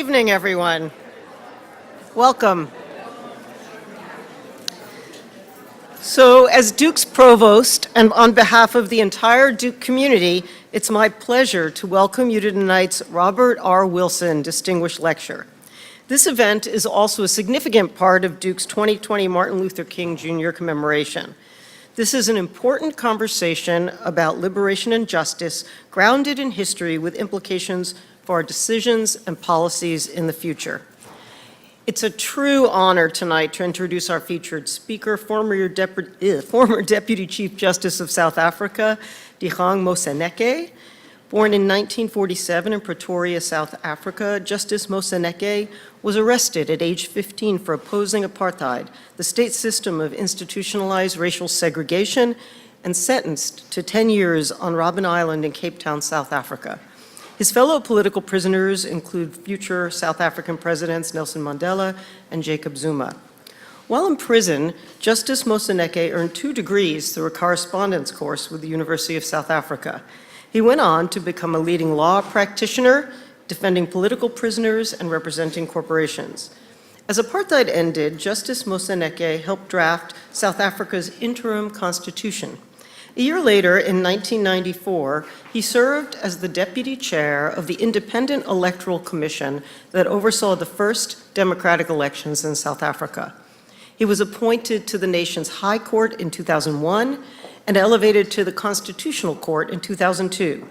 evening, everyone. Welcome. So, as Duke's Provost, and on behalf of the entire Duke community, it's my pleasure to welcome you to tonight's Robert R. Wilson Distinguished Lecture. This event is also a significant part of Duke's 2020 Martin Luther King Jr. commemoration. This is an important conversation about liberation and justice, grounded in history with implications for our decisions and policies in the future. It's a true honor tonight to introduce our featured speaker, former Deputy Chief Justice of South Africa, Dikgang Moseneke. Born in 1947 in Pretoria, South Africa, Justice Moseneke was arrested at age 15 for opposing apartheid, the state system of institutionalized racial segregation, and sentenced to 10 years on Robben Island in Cape Town, South Africa. His fellow political prisoners include future South African presidents Nelson Mandela and Jacob Zuma. While in prison, Justice Moseneke earned 2 degrees through a correspondence course with the University of South Africa. He went on to become a leading law practitioner, defending political prisoners and representing corporations. As apartheid ended, Justice Moseneke helped draft South Africa's interim constitution. A year later, in 1994, he served as the deputy chair of the Independent Electoral Commission that oversaw the first democratic elections in South Africa. He was appointed to the nation's High Court in 2001 and elevated to the Constitutional Court in 2002.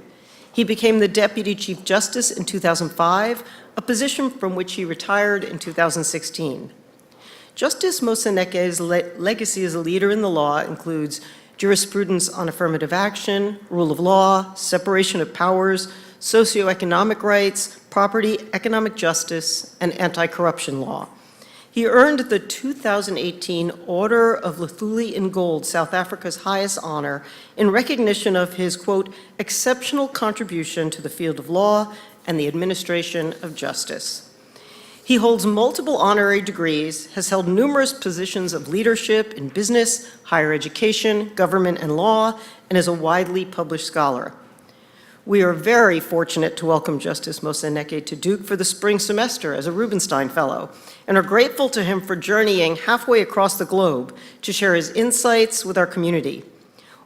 He became the Deputy Chief Justice in 2005, a position from which he retired in 2016. Justice Moseneke's legacy as a leader in the law includes jurisprudence on affirmative action, rule of law, separation of powers, socioeconomic rights, property, economic justice, and anti-corruption law. He earned the 2018 Order of Luthuli in Gold, South Africa's highest honor, in recognition of his, quote, exceptional contribution to the field of law and the administration of justice. He holds multiple honorary degrees, has held numerous positions of leadership in business, higher education, government, and law, and is a widely published scholar. We are very fortunate to welcome Justice Moseneke to Duke for the spring semester as a Rubenstein Fellow, and are grateful to him for journeying halfway across the globe to share his insights with our community.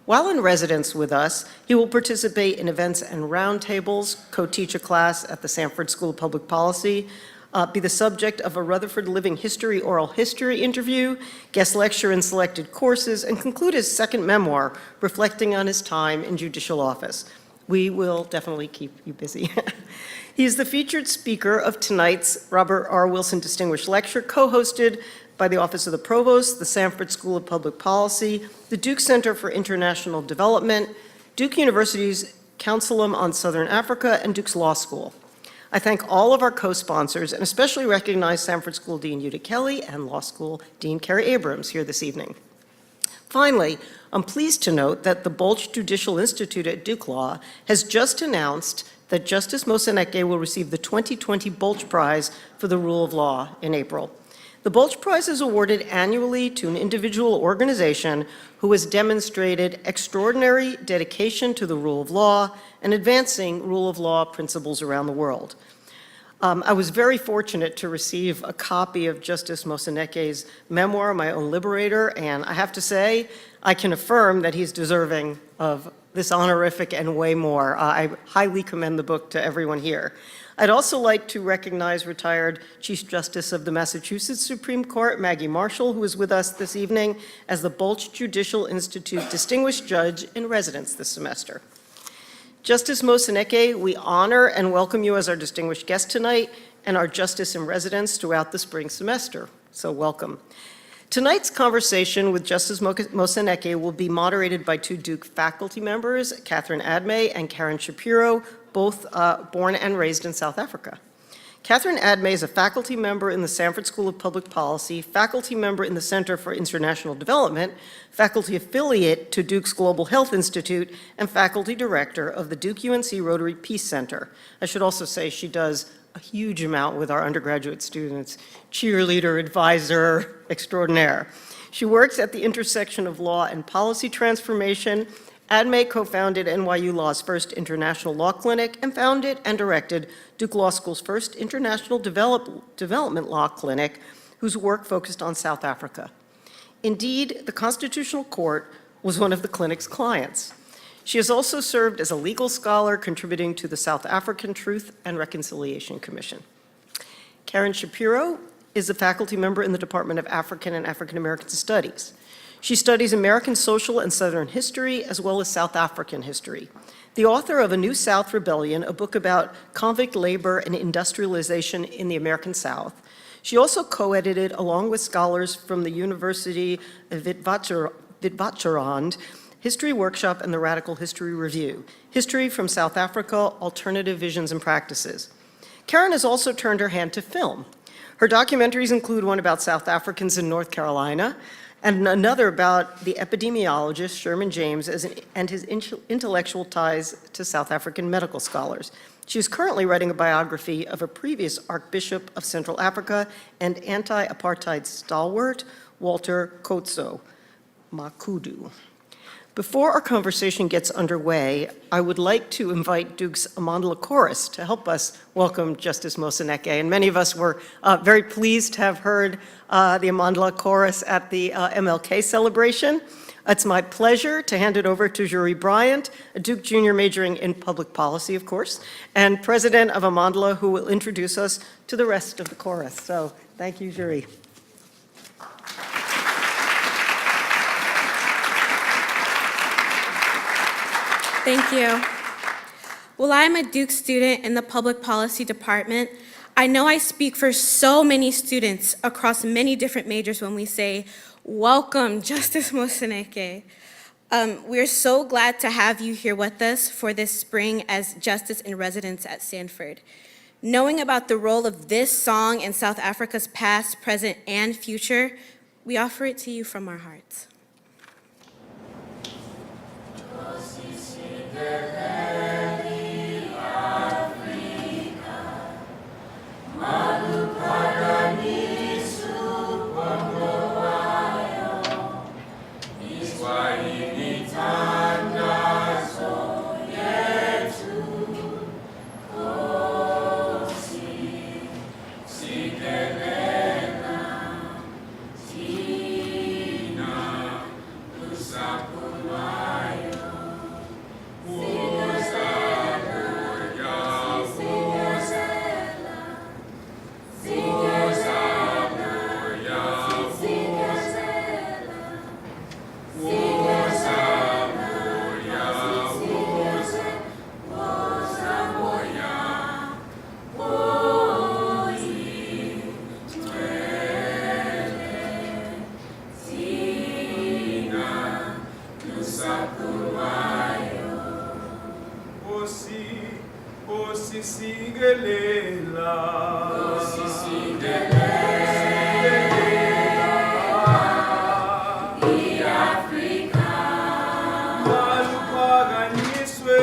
While in residence with us, he will participate in events and roundtables, co-teach a class at the Sanford School of Public Policy, be the subject of a Rutherford Living History oral history interview, guest lecture in selected courses, and conclude his second memoir, reflecting on his time in judicial office. We will definitely keep you busy. He is the featured speaker of tonight's Robert R. Wilson Distinguished Lecture, co-hosted by the Office of the Provost, the Sanford School of Public Policy, the Duke Center for International Development, Duke University's Councilum on Southern Africa, and Duke's Law School. I thank all of our co-sponsors and especially recognize Sanford School Dean Yuta Kelly and Law School Dean Carrie Abrams here this evening. Finally, I'm pleased to note that the Bolch Judicial Institute at Duke Law has just announced that Justice Moseneke will receive the 2020 Bolch Prize for the Rule of Law in April. The Bolch Prize is awarded annually to an individual or organization who has demonstrated extraordinary dedication to the rule of law and advancing rule of law principles around the world. I was very fortunate to receive a copy of Justice Moseneke's memoir, My Own Liberator, and I have to say, I can affirm that he's deserving of this honorific and way more. I highly commend the book to everyone here. I'd also like to recognize retired Chief Justice of the Massachusetts Supreme Court, Maggie Marshall, who is with us this evening as the Bolch Judicial Institute Distinguished Judge in Residence this semester. Justice Moseneke, we honor and welcome you as our distinguished guest tonight and our Justice in Residence throughout the spring semester, so welcome. Tonight's conversation with Justice Moseneke will be moderated by 2 Duke faculty members, Catherine Admay and Karin Shapiro, both born and raised in South Africa. Catherine Admay is a faculty member in the Sanford School of Public Policy, faculty member in the Center for International Development, faculty affiliate to Duke's Global Health Institute, and faculty director of the Duke-UNC Rotary Peace Center. I should also say she does a huge amount with our undergraduate students, cheerleader, advisor extraordinaire. She works at the intersection of law and policy transformation Admay co-founded NYU Law's first international law clinic and founded and directed Duke Law School's first international development law clinic, whose work focused on South Africa. Indeed, the Constitutional Court was one of the clinic's clients. She has also served as a legal scholar, contributing to the South African Truth and Reconciliation Commission. Karin Shapiro is a faculty member in the Department of African and African American Studies. She studies American social and Southern history, as well as South African history. The author of A New South Rebellion, a book about convict labor and industrialization in the American South. She also co-edited, along with scholars from the University of Witwatersrand, History Workshop and the Radical History Review, History from South Africa, Alternative Visions and Practices. Karin has also turned her hand to film. Her documentaries include one about South Africans in North Carolina, and another about the epidemiologist Sherman James and his intellectual ties to South African medical scholars. She is currently writing a biography of a previous Archbishop of Central Africa and anti-apartheid stalwart, Walter Kotso Makudu. Before our conversation gets underway, I would like to invite Duke's Amandla Chorus to help us welcome Justice Moseneke. And many of us were very pleased to have heard the Amandla Chorus at the MLK celebration. It's my pleasure to hand it over to Zhuri Bryant, a Duke Junior majoring in public policy, of course, and president of Amandla, who will introduce us to the rest of the chorus. So thank you, Zhuri. Thank you. Well, I'm a Duke student in the public policy department. I know I speak for so many students across many different majors when we say, welcome, Justice Moseneke. We're so glad to have you here with us for this spring as Justice in Residence at Sanford. Knowing about the role of this song in South Africa's past, present, and future, we offer it to you from our hearts. Nkosi Sikelel iAfrika, maluphakamisu bongo wayo, Iswahili thandazo yethu, Nkosi Sikelela, thina lusapho lwayo. Nkosi Sikelel, iAfrika, maluphakanyiswe,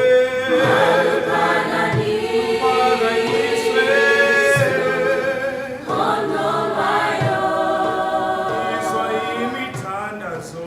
khono wayo, Iswahili thandazo,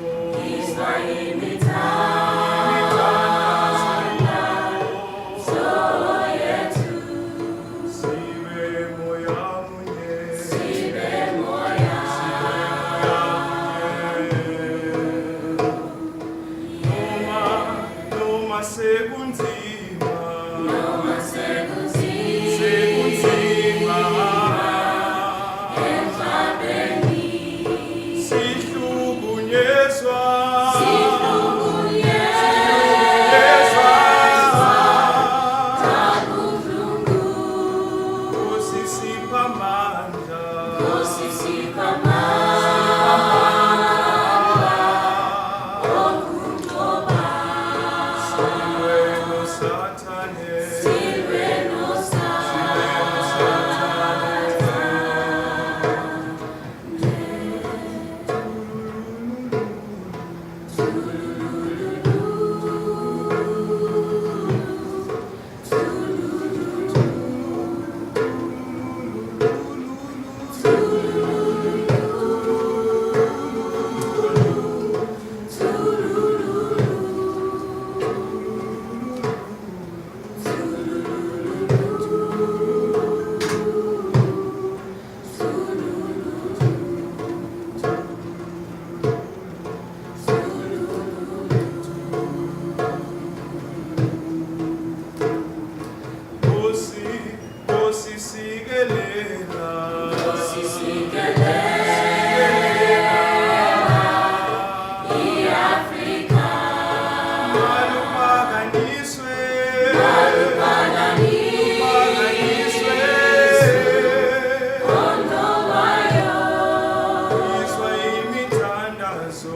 Many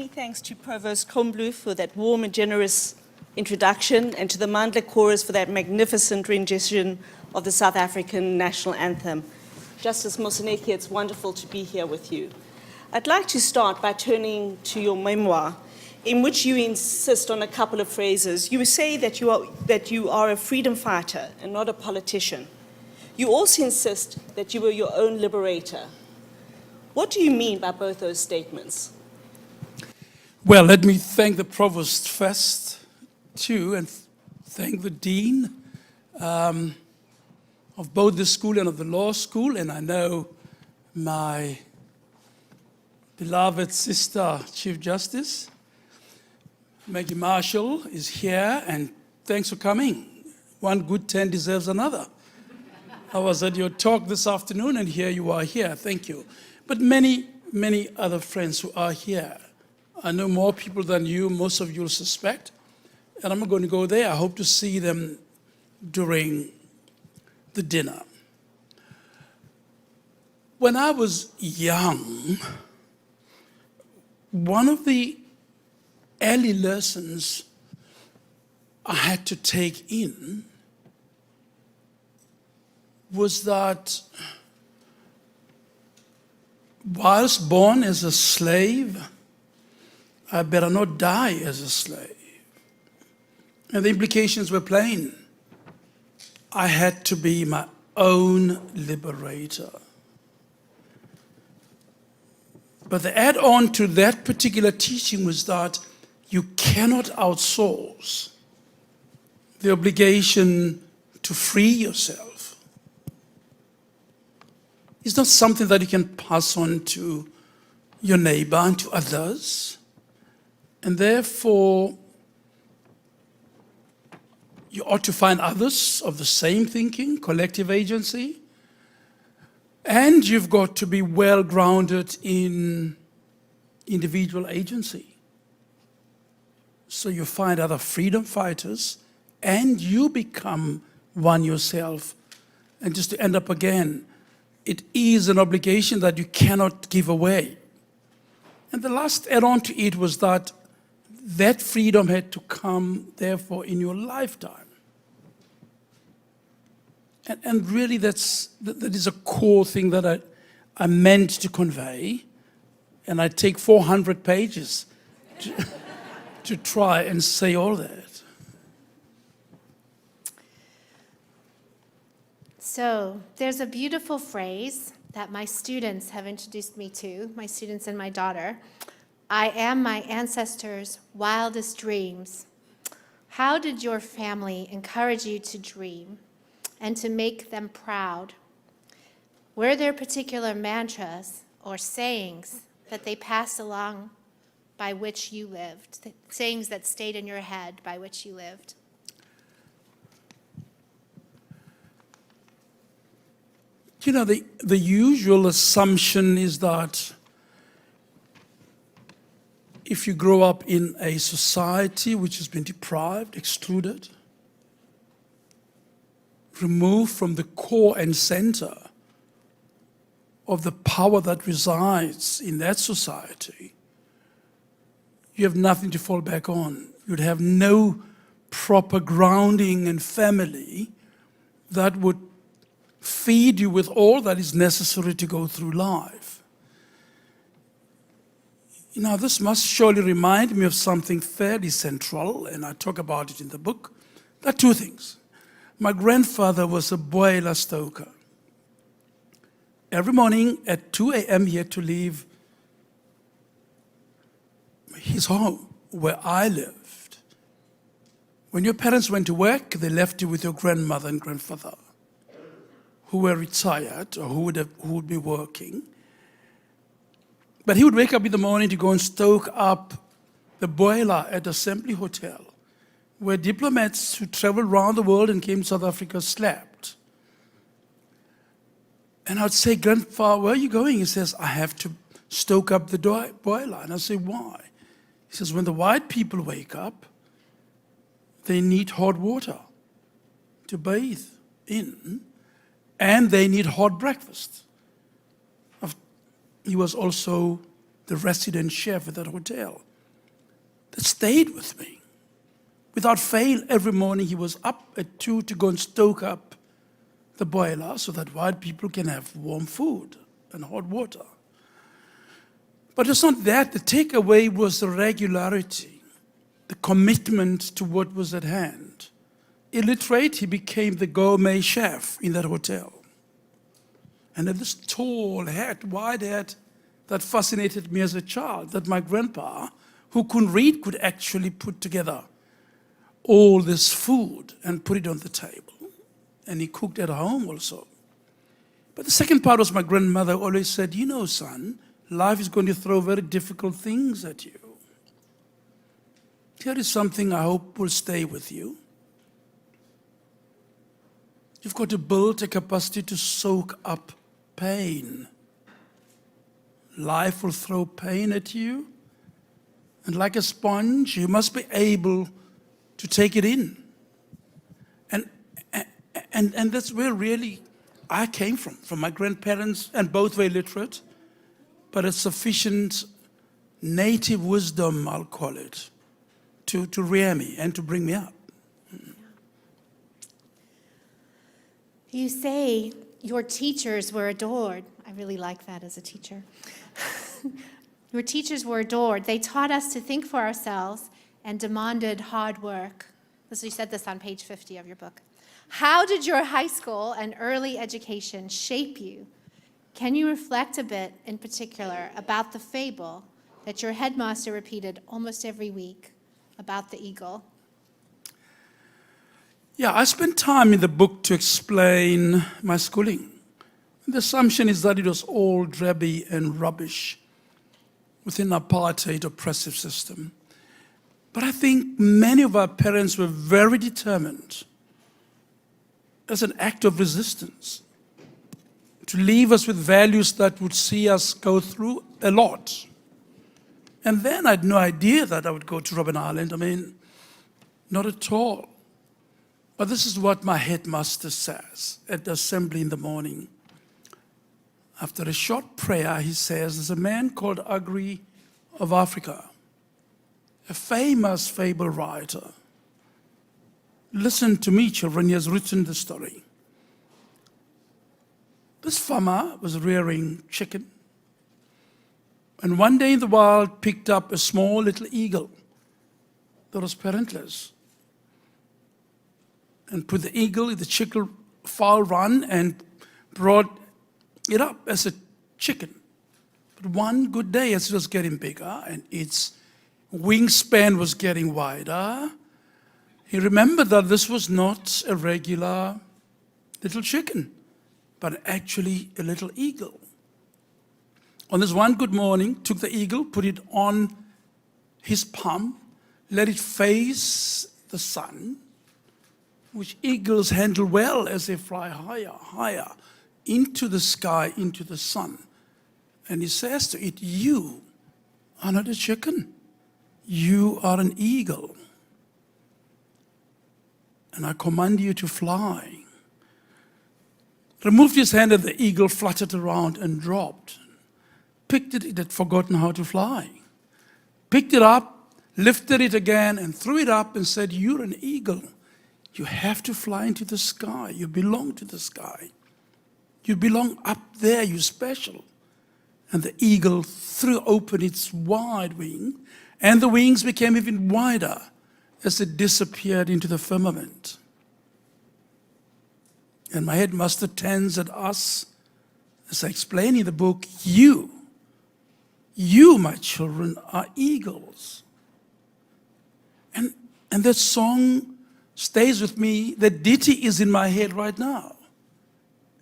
thanks to Provost Komblu for that warm and generous introduction, and to the Amandla chorus for that magnificent rendition of the South African national anthem. Justice Moseneke, it's wonderful to be here with you. I'd like to start by turning to your memoir, in which you insist on a couple of phrases. You say that you are a freedom fighter and not a politician. You also insist that you were your own liberator. What do you mean by both those statements? Well, let me thank the provost first, too, and thank the dean of both the school and of the law school. And I know my beloved sister, Chief Justice Maggie Marshall, is here, and thanks for coming. One good turn deserves another. I was at your talk this afternoon, and here you are here. Thank you. But many, many other friends who are here. I know more people than you, most of you will suspect, and I'm not going to go there. I hope to see them during the dinner. When I was young, one of the early lessons I had to take in was that whilst born as a slave, I better not die as a slave. And the implications were plain. I had to be my own liberator. But the add-on to that particular teaching was that you cannot outsource the obligation to free yourself. It's not something that you can pass on to your neighbor and to others. And therefore, you ought to find others of the same thinking, collective agency, and you've got to be well-grounded in individual agency. So you find other freedom fighters, and you become one yourself. And just to end up again, it is an obligation that you cannot give away. And the last add-on to it was that freedom had to come, therefore, in your lifetime. And really, that is a core thing that I meant to convey. And I take 400 pages to try and say all that. So there's a beautiful phrase that my students have introduced me to, my students and my daughter. I am my ancestors' wildest dreams. How did your family encourage you to dream and to make them proud? Were there particular mantras or sayings that they passed along by which you lived, sayings that stayed in your head by which you lived? You know, the usual assumption is that if you grow up in a society which has been deprived, excluded, removed from the core and center of the power that resides in that society, you have nothing to fall back on. You'd have no proper grounding and family that would feed you with all that is necessary to go through life. You know, this must surely remind me of something fairly central, and I talk about it in the book. There are two things. My grandfather was a boiler stoker. Every morning at 2 a.m. he had to leave his home, where I lived. When your parents went to work, they left you with your grandmother and grandfather, who were retired or who would be working. But he would wake up in the morning to go and stoke up the boiler at Assembly Hotel, where diplomats who traveled around the world and came to South Africa slept. And I'd say, Grandpa, where are you going? He says, I have to stoke up the boiler. And I say, why? He says, when the white people wake up, they need hot water to bathe in, and they need hot breakfast. He was also the resident chef at that hotel. That stayed with me. Without fail, every morning he was up at 2 to go and stoke up the boiler so that white people can have warm food and hot water. But it's not that. The takeaway was the regularity, the commitment to what was at hand. Illiterate, he became the gourmet chef in that hotel. And had this tall hat, wide hat, that fascinated me as a child, that my grandpa, who couldn't read, could actually put together all this food and put it on the table. And he cooked at home also. But the second part was my grandmother always said, you know, son, life is going to throw very difficult things at you. Here is something I hope will stay with you. You've got to build a capacity to soak up pain. Life will throw pain at you, and like a sponge, you must be able to take it in. And that's where really I came from my grandparents, and both were illiterate, but a sufficient native wisdom, I'll call it, to rear me and to bring me up. You say your teachers were adored. I really like that as a teacher. Your teachers were adored. They taught us to think for ourselves and demanded hard work. You said this on page 50 of your book. How did your high school and early education shape you? Can you reflect a bit, in particular, about the fable that your headmaster repeated almost every week about the eagle? Yeah, I spent time in the book to explain my schooling. The assumption is that it was all drabby and rubbish within an apartheid oppressive system. But I think many of our parents were very determined as an act of resistance to leave us with values that would see us go through a lot. And then I had no idea that I would go to Robben Island. I mean, not at all. But this is what my headmaster says at the assembly in the morning. After a short prayer, he says, there's a man called Agri of Africa, a famous fable writer. Listen to me, children, he has written the story. This farmer was rearing chicken, and one day in the wild picked up a small little eagle that was parentless, and put the eagle in the chicken fowl run and brought it up as a chicken. But one good day, as it was getting bigger and its wingspan was getting wider, he remembered that this was not a regular little chicken, but actually a little eagle. On this one good morning, took the eagle, put it on his palm, let it face the sun, which eagles handle well as they fly higher, higher, into the sky, into the sun. And he says to it, you are not a chicken, you are an eagle. And I command you to fly. Removed his hand and the eagle fluttered around and dropped. Picked it had forgotten how to fly. Picked it up, lifted it again and threw it up and said, you're an eagle. You have to fly into the sky. You belong to the sky. You belong up there, you're special. And the eagle threw open its wide wing, and the wings became even wider as it disappeared into the firmament. And my headmaster turns at us, as I explain in the book, you, my children, are eagles. And that song stays with me. That ditty is in my head right now.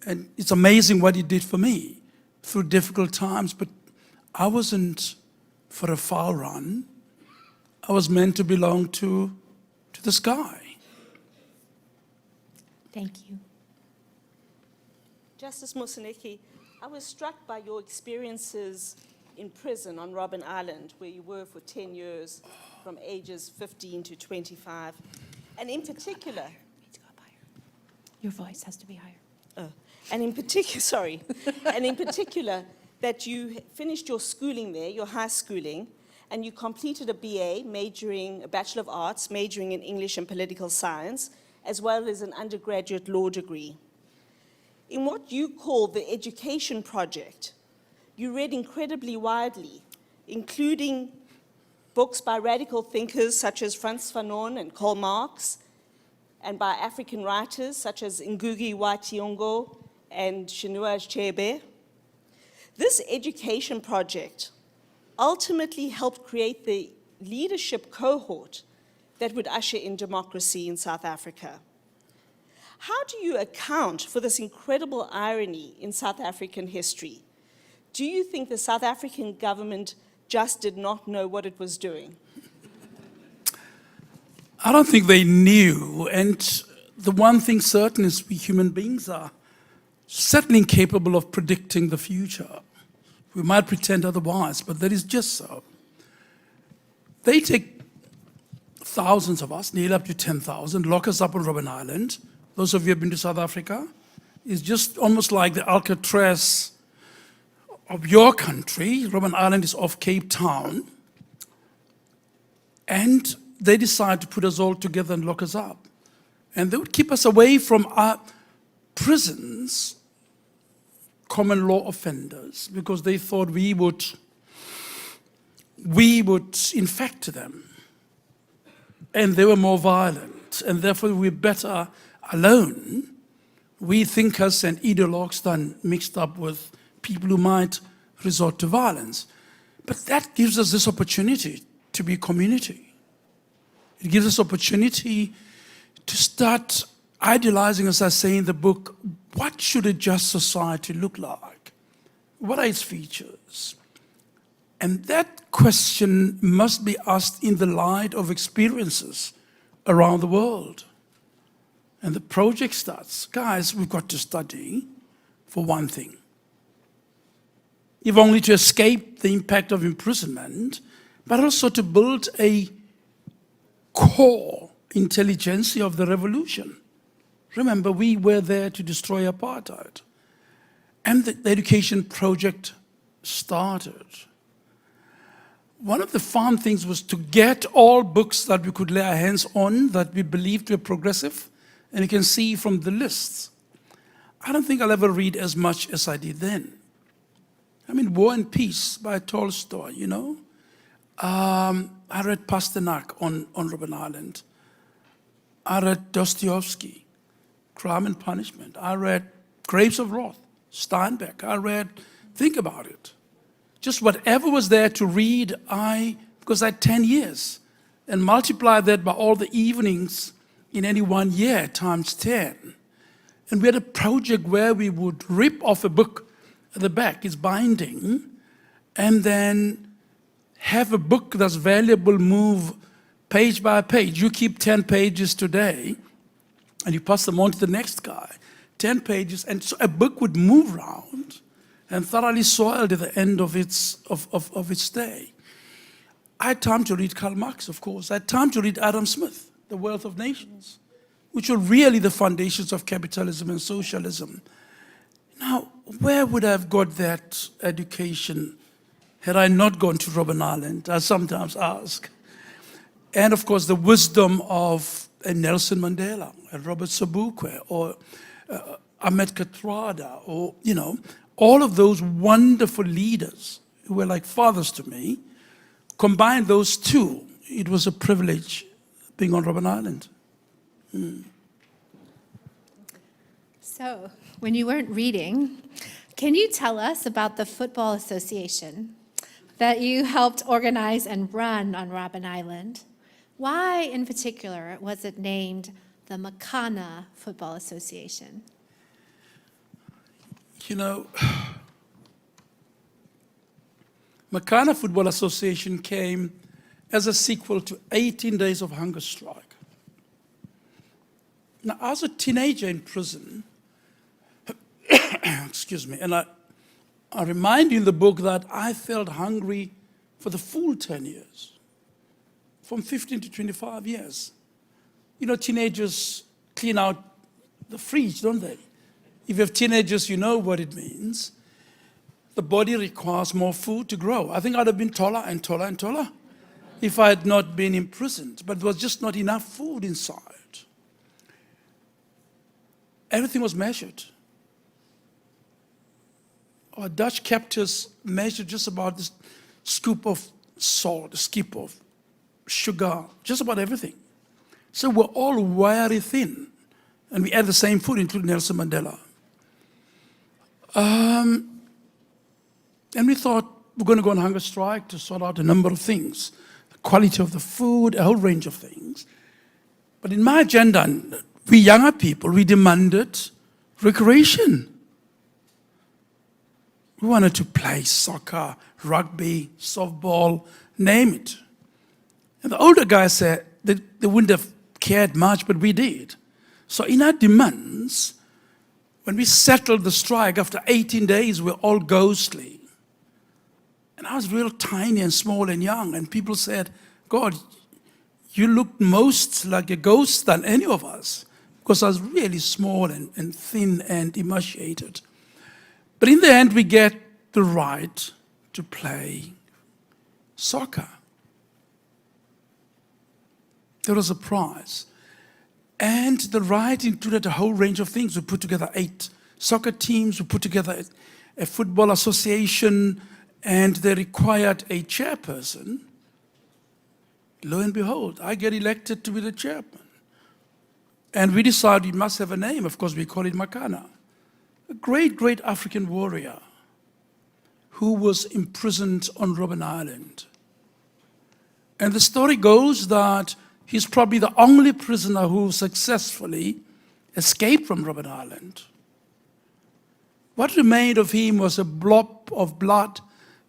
And it's amazing what he did for me through difficult times, but I wasn't for a fowl run. I was meant to belong to to the sky. Thank you. Justice Moseneke, I was struck by your experiences in prison on Robben Island, where you were for 10 years, from ages 15 to 25. And in particular, Need to go up higher. Your voice has to be higher. and in particular, and in particular, that you finished your schooling there, your high schooling, and you completed a BA, a Bachelor of Arts, majoring in English and Political Science, as well as an undergraduate law degree. In what you call the education project, you read incredibly widely, including books by radical thinkers such as Frantz Fanon and Karl Marx, and by African writers such as Ngugi wa Thiong'o and Chinua Achebe. This education project ultimately helped create the leadership cohort that would usher in democracy in South Africa. How do you account for this incredible irony in South African history? Do you think the South African government just did not know what it was doing? I don't think they knew, and the one thing certain is we human beings are certainly incapable of predicting the future. We might pretend otherwise, but that is just so. They take thousands of us, nearly up to 10,000, lock us up on Robben Island. Those of you who have been to South Africa, it's just almost like the Alcatraz of your country. Robben Island is off Cape Town. And they decide to put us all together and lock us up. And they would keep us away from our prisons, common law offenders, because they thought we would infect them. And they were more violent, and therefore we're better alone, we thinkers and ideologues, than mixed up with people who might resort to violence. But that gives us this opportunity to be a community. It gives us opportunity to start idealizing, as I say in the book, what should a just society look like? What are its features? And that question must be asked in the light of experiences around the world. And the project starts. Guys, we've got to study for one thing. If only to escape the impact of imprisonment, but also to build a core intelligentsia of the revolution. Remember, we were there to destroy apartheid. And the education project started. One of the fun things was to get all books that we could lay our hands on that we believed were progressive. And you can see from the lists, I don't think I'll ever read as much as I did then. I mean, War and Peace by Tolstoy, you know. I read Pasternak on Robben Island. I read Dostoevsky, Crime and Punishment. I read Grapes of Wrath, Steinbeck. I read, think about it. Just whatever was there to read, because I had 10 years, and multiply that by all the evenings in any 1 year times 10. And we had a project where we would rip off a book at the back, its binding, and then have a book that's valuable move page by page. You keep 10 pages today, and you pass them on to the next guy. 10 pages, and so a book would move around and thoroughly soiled at the end of its day. I had time to read Karl Marx, of course. I had time to read Adam Smith, The Wealth of Nations, which were really the foundations of capitalism and socialism. Now, where would I have got that education had I not gone to Robben Island? I sometimes ask. And of course, the wisdom of Nelson Mandela, Robert Sobukwe, or Ahmed Kathrada, or, you know, all of those wonderful leaders who were like fathers to me. Combine those two, it was a privilege being on Robben Island. So, when you weren't reading, can you tell us about the Football Association that you helped organize and run on Robben Island? Why, in particular, was it named the Makana Football Association? You know, Makana Football Association came as a sequel to 18 days of hunger strike. Now, I was a teenager in prison, excuse me, and I remind you in the book that I felt hungry for the full 10 years, from 15 to 25 years. You know, teenagers clean out the fridge, don't they? If you have teenagers, you know what it means. The body requires more food to grow. I think I'd have been taller and taller and taller if I had not been imprisoned, but there was just not enough food inside. Everything was measured. Our Dutch captors measured just about this scoop of salt, a skip of sugar, just about everything. So we're all very thin, and we ate the same food, including Nelson Mandela. And we thought we're going to go on hunger strike to sort out a number of things, the quality of the food, a whole range of things. But in my agenda, we younger people, we demanded recreation. We wanted to play soccer, rugby, softball, name it. And the older guys said they wouldn't have cared much, but we did. So in our demands, when we settled the strike after 18 days, we're all ghostly. And I was real tiny and small and young, and people said, God, you look most like a ghost than any of us, because I was really small and thin and emaciated. But in the end, we get the right to play soccer. There was a prize. And the right included a whole range of things. We put together 8 soccer teams, we put together a football association, and they required a chairperson. Lo and behold, I get elected to be the chairman. And we decided we must have a name. Of course, we call it Makana, a great, great African warrior who was imprisoned on Robben Island. And the story goes that he's probably the only prisoner who successfully escaped from Robben Island. What remained of him was a blob of blood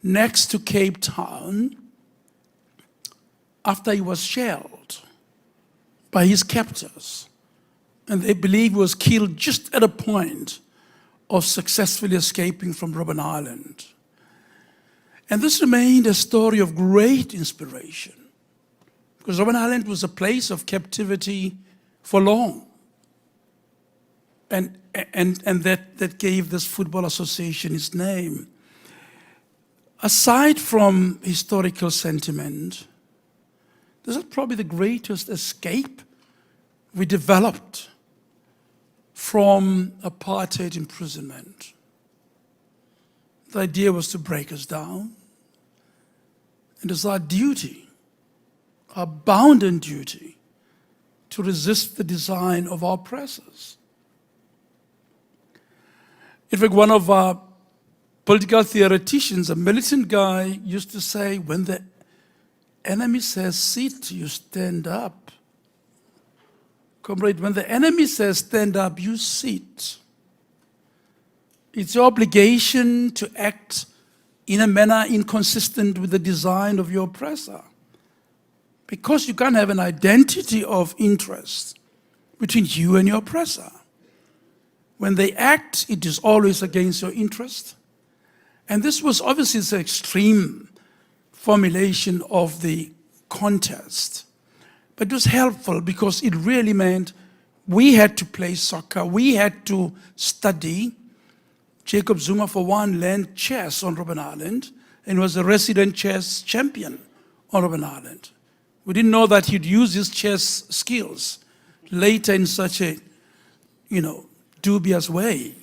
next to Cape Town after he was shelled by his captors. And they believe he was killed just at a point of successfully escaping from Robben Island. And this remained a story of great inspiration, because Robben Island was a place of captivity for long. And that gave this football association its name. Aside from historical sentiment, this is probably the greatest escape we developed from apartheid imprisonment. The idea was to break us down. And it's our duty, our bounden duty, to resist the design of our oppressors. In fact, one of our political theoreticians, a militant guy, used to say, when the enemy says sit, you stand up. Comrade, when the enemy says stand up, you sit. It's your obligation to act in a manner inconsistent with the design of your oppressor. Because you can't have an identity of interest between you and your oppressor. When they act, it is always against your interest. And this was obviously the extreme formulation of the contest. But it was helpful because it really meant we had to play soccer, we had to study. Jacob Zuma, for one, learned chess on Robben Island and was a resident chess champion on Robben Island. We didn't know that he'd use his chess skills later in such a, dubious way.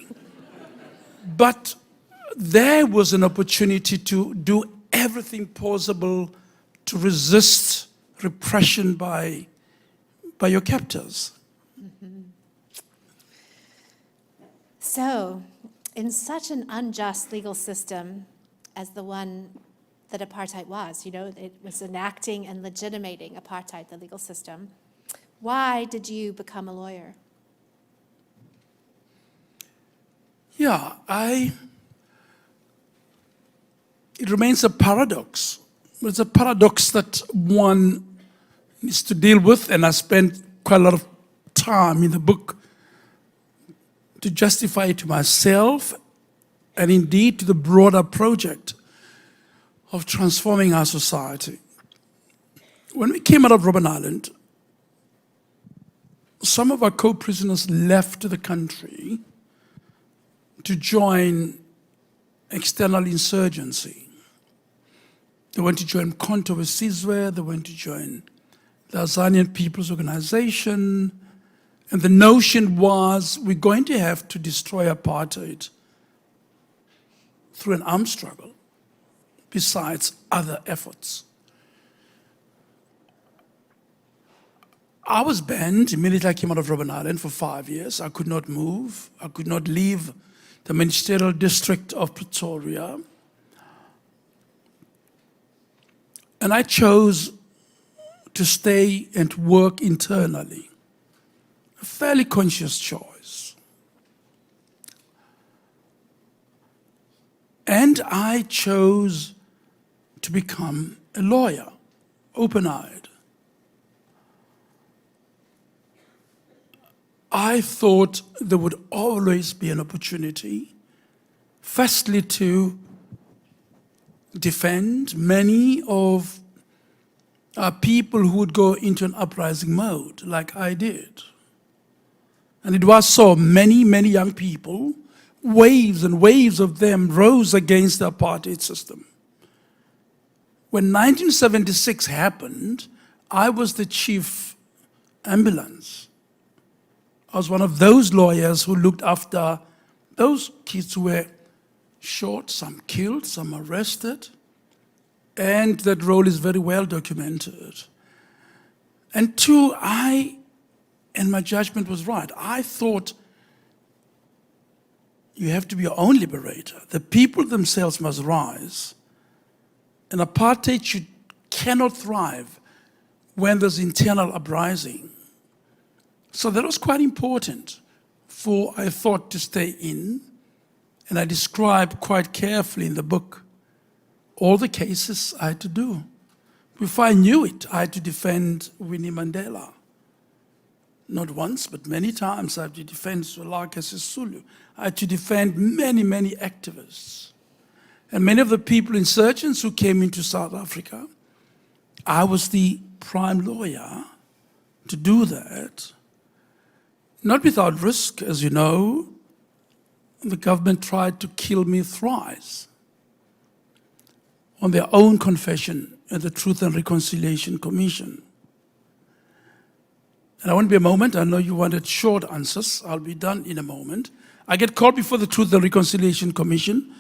But there was an opportunity to do everything possible to resist repression by your captors. Mm-hmm. So, in such an unjust legal system as the one that apartheid was, it was enacting and legitimating apartheid, the legal system, why did you become a lawyer? Yeah, it remains a paradox. It's a paradox that one needs to deal with, and I spent quite a lot of time in the book to justify it to myself and indeed to the broader project of transforming our society. When we came out of Robben Island, some of our co-prisoners left the country to join external insurgency. They went to join Konto Wesizwe, they went to join the Azanian People's Organization, and the notion was we're going to have to destroy apartheid through an armed struggle, besides other efforts. I was banned immediately I came out of Robben Island for 5 years. I could not move. I could not leave the ministerial district of Pretoria. And I chose to stay and work internally. A fairly conscious choice. And I chose to become a lawyer, open-eyed. I thought there would always be an opportunity, firstly to defend many of our people who would go into an uprising mode, like I did. And it was so many, many young people, waves and waves of them rose against the apartheid system. When 1976 happened, I was the chief ambulance. I was one of those lawyers who looked after those kids who were shot, some killed, some arrested, and that role is very well documented. And two, and my judgment was right, I thought you have to be your own liberator. The people themselves must rise. And apartheid cannot thrive when there's internal uprising. So that was quite important for, I thought, to stay in. And I describe quite carefully in the book all the cases I had to do. Before I knew it, I had to defend Winnie Mandela. Not once, but many times I had to defend Zwelakhe Sisulu. I had to defend many, many activists. And many of the people, insurgents who came into South Africa, I was the prime lawyer to do that. Not without risk, as you know. The government tried to kill me thrice on their own confession at the Truth and Reconciliation Commission. And I won't be a moment, I know you wanted short answers, I'll be done in a moment. I get called before the Truth and Reconciliation Commission.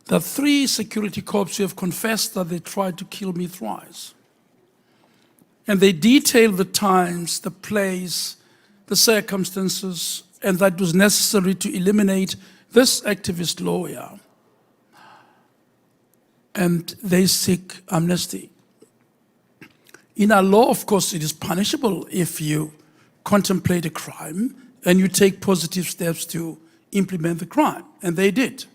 There are 3 security corps who have confessed that they tried to kill me thrice. And they detail the times, the place, the circumstances, and that it was necessary to eliminate this activist lawyer. And they seek amnesty. In our law, of course, it is punishable if you contemplate a crime and you take positive steps to implement the crime. And they did.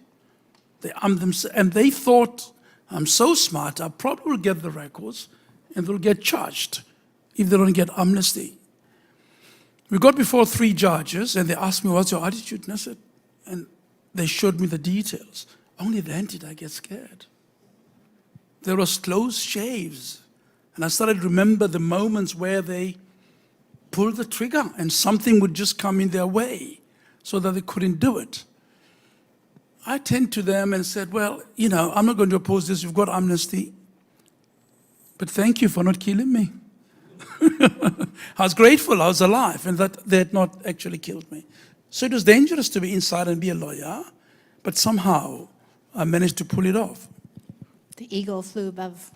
They armed themselves, and they thought, I'm so smart, I probably will get the records and they'll get charged if they don't get amnesty. We got before 3 judges and they asked me, what's your attitude? And I said, and they showed me the details. Only then did I get scared. There was close shaves. And I started to remember the moments where they pulled the trigger and something would just come in their way so that they couldn't do it. I turned to them and said, well, you know, I'm not going to oppose this. You've got amnesty. But thank you for not killing me. I was grateful I was alive and that they had not actually killed me. So it was dangerous to be inside and be a lawyer, but somehow I managed to pull it off. The eagle flew above.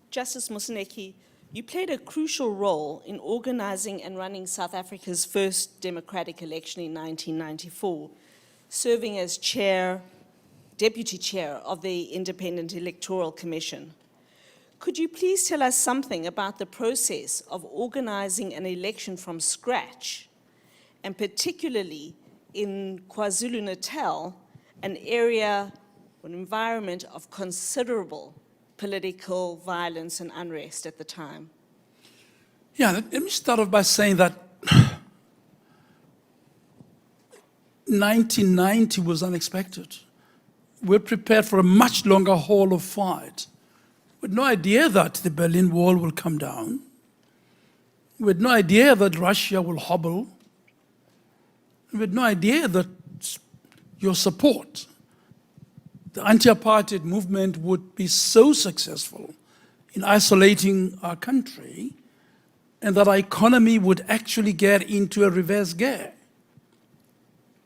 Justice Moseneke, you played a crucial role in organizing and running South Africa's first democratic election in 1994, serving as deputy chair of the Independent Electoral Commission. Could you please tell us something about the process of organizing an election from scratch, and particularly in KwaZulu-Natal, an area, an environment of considerable political violence and unrest at the time? Yeah, let me start off by saying that 1990 was unexpected. We're prepared for a much longer haul of fight. We had no idea that the Berlin Wall will come down. We had no idea that Russia will hobble. We had no idea that your support, the anti-apartheid movement, would be so successful in isolating our country, and that our economy would actually get into a reverse gear.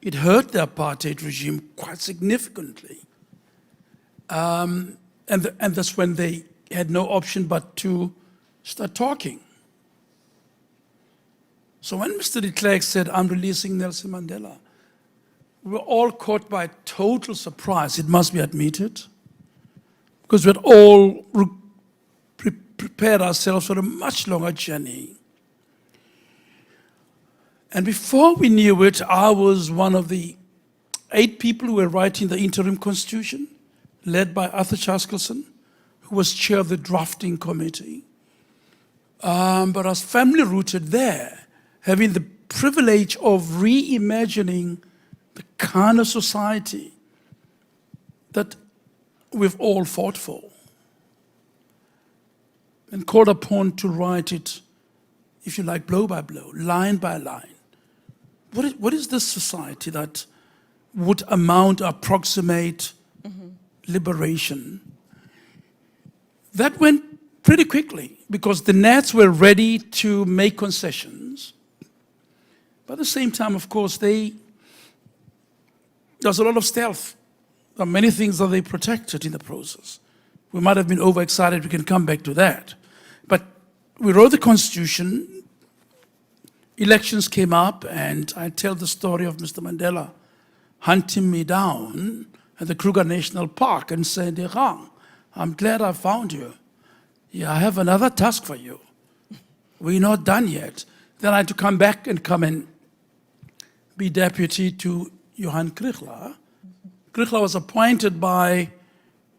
It hurt the apartheid regime quite significantly. And that's when they had no option but to start talking. So when Mr. de Klerk said, "I'm releasing Nelson Mandela," we were all caught by total surprise, it must be admitted, because we had all prepared ourselves for a much longer journey. And before we knew it, I was one of the 8 people who were writing the interim constitution, led by Arthur Chaskelson, who was chair of the drafting committee. But I was family rooted there, having the privilege of reimagining the kind of society that we've all fought for, and called upon to write it, if you like, blow by blow, line by line. What is this society that would amount or approximate liberation? That went pretty quickly because the Nats were ready to make concessions. But at the same time, of course, there was a lot of stealth. There are many things that they protected in the process. We might have been overexcited, we can come back to that. But we wrote the Constitution, elections came up, and I tell the story of Mr. Mandela hunting me down at the Kruger National Park and saying, "Dikgang, I'm glad I found you. Yeah, I have another task for you. We're not done yet." Then I had to come back and be deputy to Johan Kriegler. Kriegler was appointed by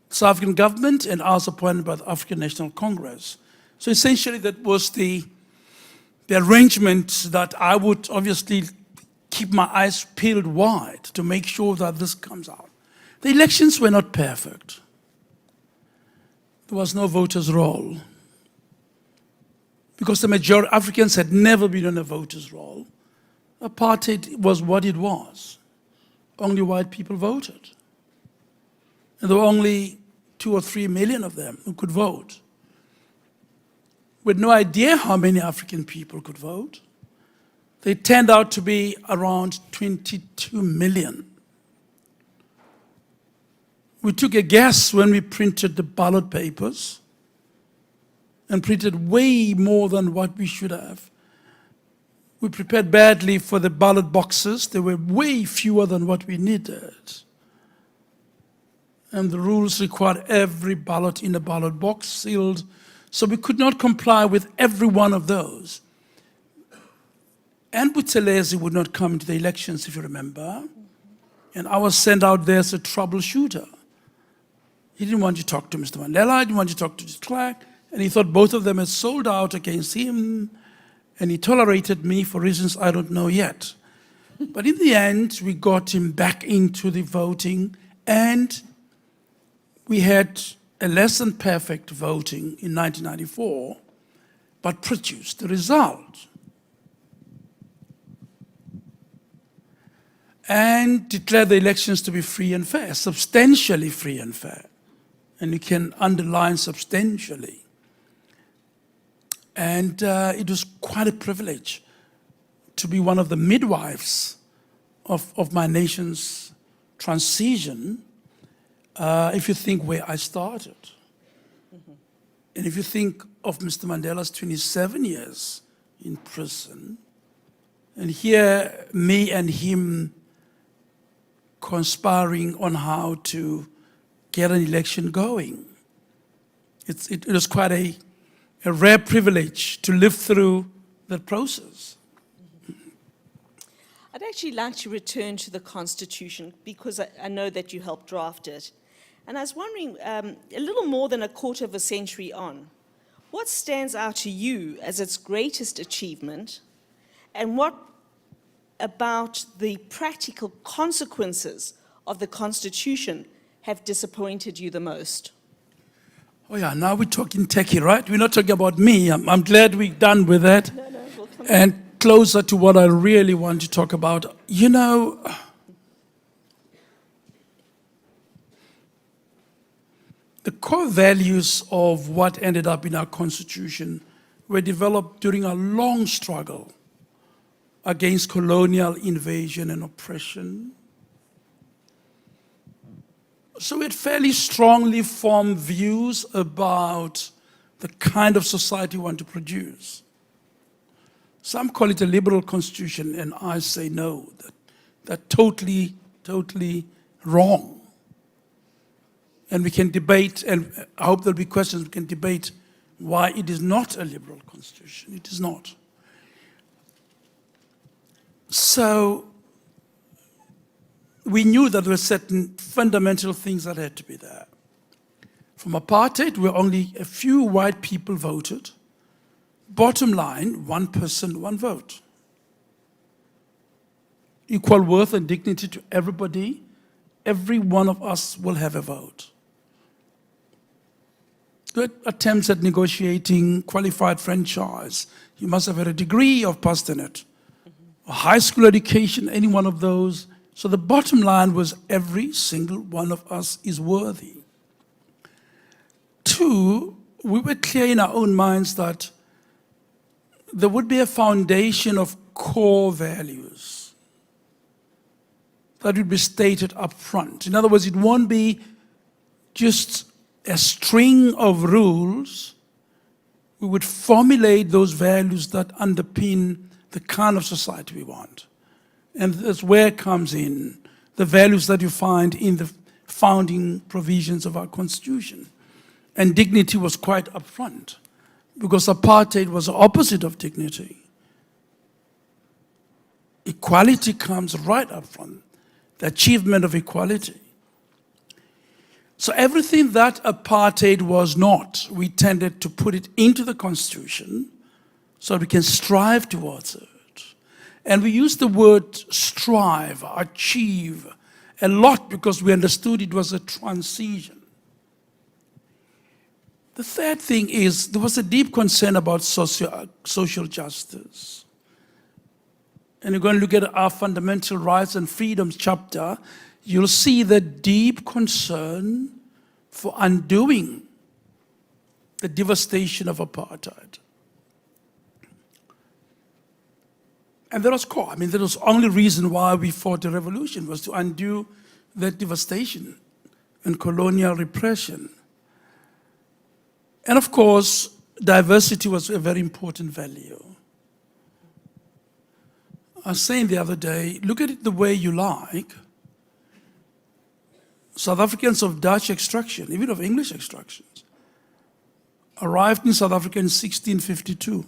the South African government, and I was appointed by the African National Congress. So essentially that was the arrangement that I would obviously keep my eyes peeled wide to make sure that this comes out. The elections were not perfect. There was no voters' roll, because the majority Africans had never been on a voters' roll. Apartheid was what it was. Only white people voted. And there were only 2 or 3 million of them who could vote. We had no idea how many African people could vote. They turned out to be around 22 million. We took a guess when we printed the ballot papers and printed way more than what we should have. We prepared badly for the ballot boxes. There were way fewer than what we needed. And the rules required every ballot in a ballot box sealed, so we could not comply with every one of those. And Buthelezi would not come into the elections, if you remember. And I was sent out there as a troubleshooter. He didn't want to talk to Mr. Mandela, he didn't want to talk to de Klerk, and he thought both of them had sold out against him, and he tolerated me for reasons I don't know yet. But in the end, we got him back into the voting, and we had a less than perfect voting in 1994, but produced the result. And declared the elections to be free and fair, substantially free and fair. And you can underline substantially. And it was quite a privilege to be one of the midwives of my nation's transition, if you think where I started. And if you think of Mr. Mandela's 27 years in prison, and here me and him conspiring on how to get an election going. It was quite a rare privilege to live through that process. I'd actually like to return to the Constitution because I know that you helped draft it. And I was wondering, a little more than a quarter of a century on, what stands out to you as its greatest achievement, and what about the practical consequences of the Constitution have disappointed you the most? Oh yeah, now we're talking techie, right? We're not talking about me. I'm glad we're done with that. We'll come And closer to what I really want to talk about. You know, the core values of what ended up in our Constitution were developed during a long struggle against colonial invasion and oppression. So we had fairly strongly formed views about the kind of society we want to produce. Some call it a liberal constitution, and I say no, that's totally wrong. And we can debate, and I hope there'll be questions, we can debate why it is not a liberal constitution. It is not. So we knew that there were certain fundamental things that had to be there. From apartheid, where only a few white people voted, bottom line, one person, one vote. Equal worth and dignity to everybody. Every one of us will have a vote. Good attempts at negotiating qualified franchise. You must have had a degree of past in it. A high school education, any one of those. So the bottom line was every single one of us is worthy. Two, we were clear in our own minds that there would be a foundation of core values that would be stated up front. In other words, it won't be just a string of rules. We would formulate those values that underpin the kind of society we want. And that's where it comes in, the values that you find in the founding provisions of our Constitution. And dignity was quite upfront, because apartheid was the opposite of dignity. Equality comes right up front, the achievement of equality. So everything that apartheid was not, we tended to put it into the Constitution so we can strive towards it. And we used the word strive, achieve, a lot because we understood it was a transition. The third thing is there was a deep concern about social justice. And you're going to look at our fundamental rights and freedoms chapter, you'll see the deep concern for undoing the devastation of apartheid. And that was core. I mean, that was the only reason why we fought the revolution, was to undo that devastation and colonial repression. And of course, diversity was a very important value. I was saying the other day, look at it the way you like. South Africans of Dutch extraction, even of English extractions, arrived in South Africa in 1652.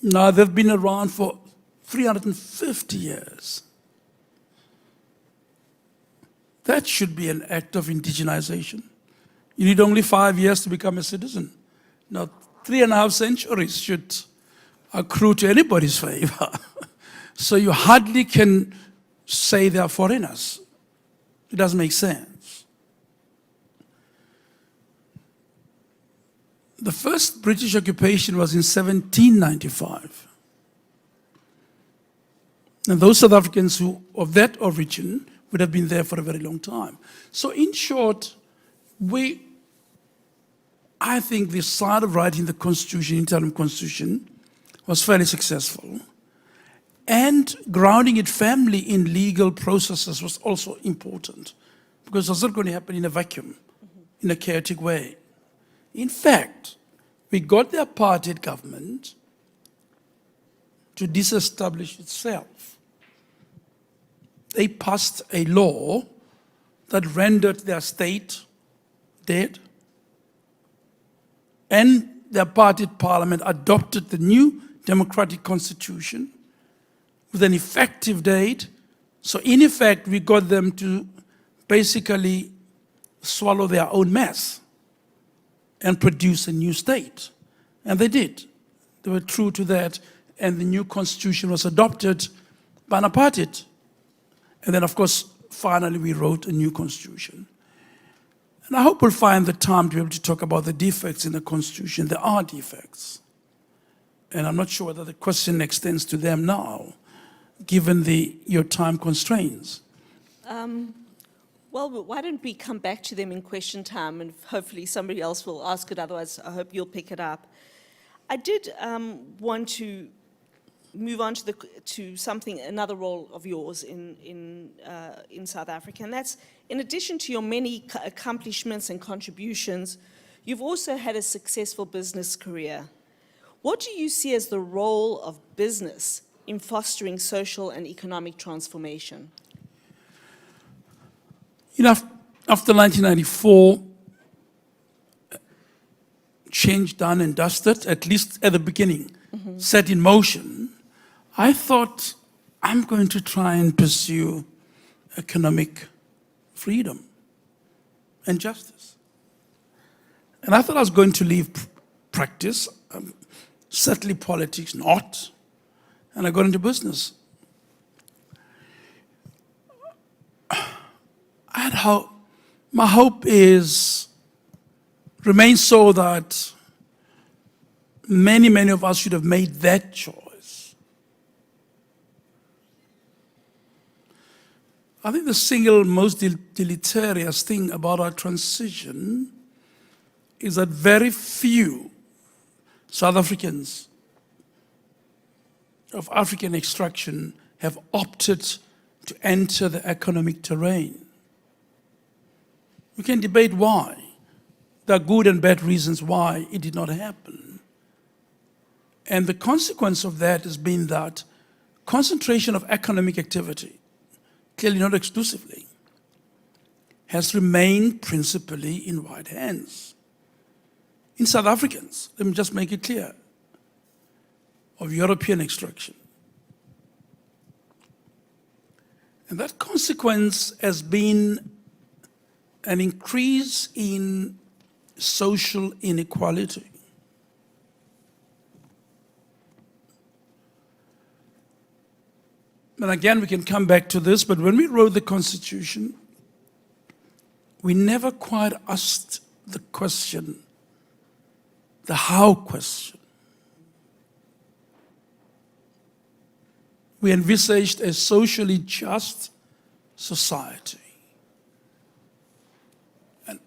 Now they've been around for 350 years. That should be an act of indigenization. You need only 5 years to become a citizen. Now 3.5 centuries should accrue to anybody's favor. So you hardly can say they are foreigners. It doesn't make sense. The first British occupation was in 1795. And those South Africans who of that origin would have been there for a very long time. So in short, I think this side of writing the Constitution, interim Constitution, was fairly successful. And grounding it firmly in legal processes was also important, because it was not going to happen in a vacuum, in a chaotic way. In fact, we got the apartheid government to disestablish itself. They passed a law that rendered their state dead, and the apartheid parliament adopted the new democratic constitution with an effective date. So in effect, we got them to basically swallow their own mess and produce a new state. And they did. They were true to that, and the new constitution was adopted by an apartheid. And then, of course, finally we wrote a new constitution. And I hope we'll find the time to be able to talk about the defects in the constitution. There are defects. And I'm not sure whether the question extends to them now, given your time constraints. Well, why don't we come back to them in question time, and hopefully somebody else will ask it, otherwise I hope you'll pick it up. I did want to move on to another role of yours in South Africa, and that's, in addition to your many accomplishments and contributions, you've also had a successful business career. What do you see as the role of business in fostering social and economic transformation? You know, after 1994, change done and dusted, at least at the beginning, set in motion, I thought, I'm going to try and pursue economic freedom and justice. And I thought I was going to leave practice, certainly politics not, and I got into business. My hope remains so that many of us should have made that choice. I think the single most deleterious thing about our transition is that very few South Africans of African extraction have opted to enter the economic terrain. We can debate why. There are good and bad reasons why it did not happen. And the consequence of that has been that concentration of economic activity, clearly not exclusively, has remained principally in white hands. In South Africans, let me just make it clear, of European extraction. And that consequence has been an increase in social inequality. And again, we can come back to this, but when we wrote the Constitution, we never quite asked the question, the how question. We envisaged a socially just society.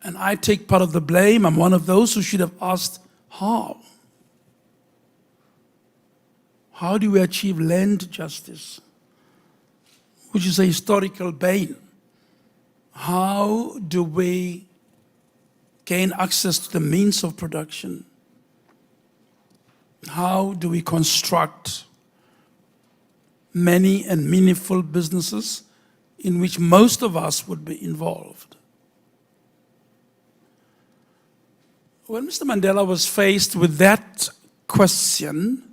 And I take part of the blame. I'm one of those who should have asked, how? How do we achieve land justice, which is a historical bane? How do we gain access to the means of production? How do we construct many and meaningful businesses in which most of us would be involved? When Mr. Mandela was faced with that question,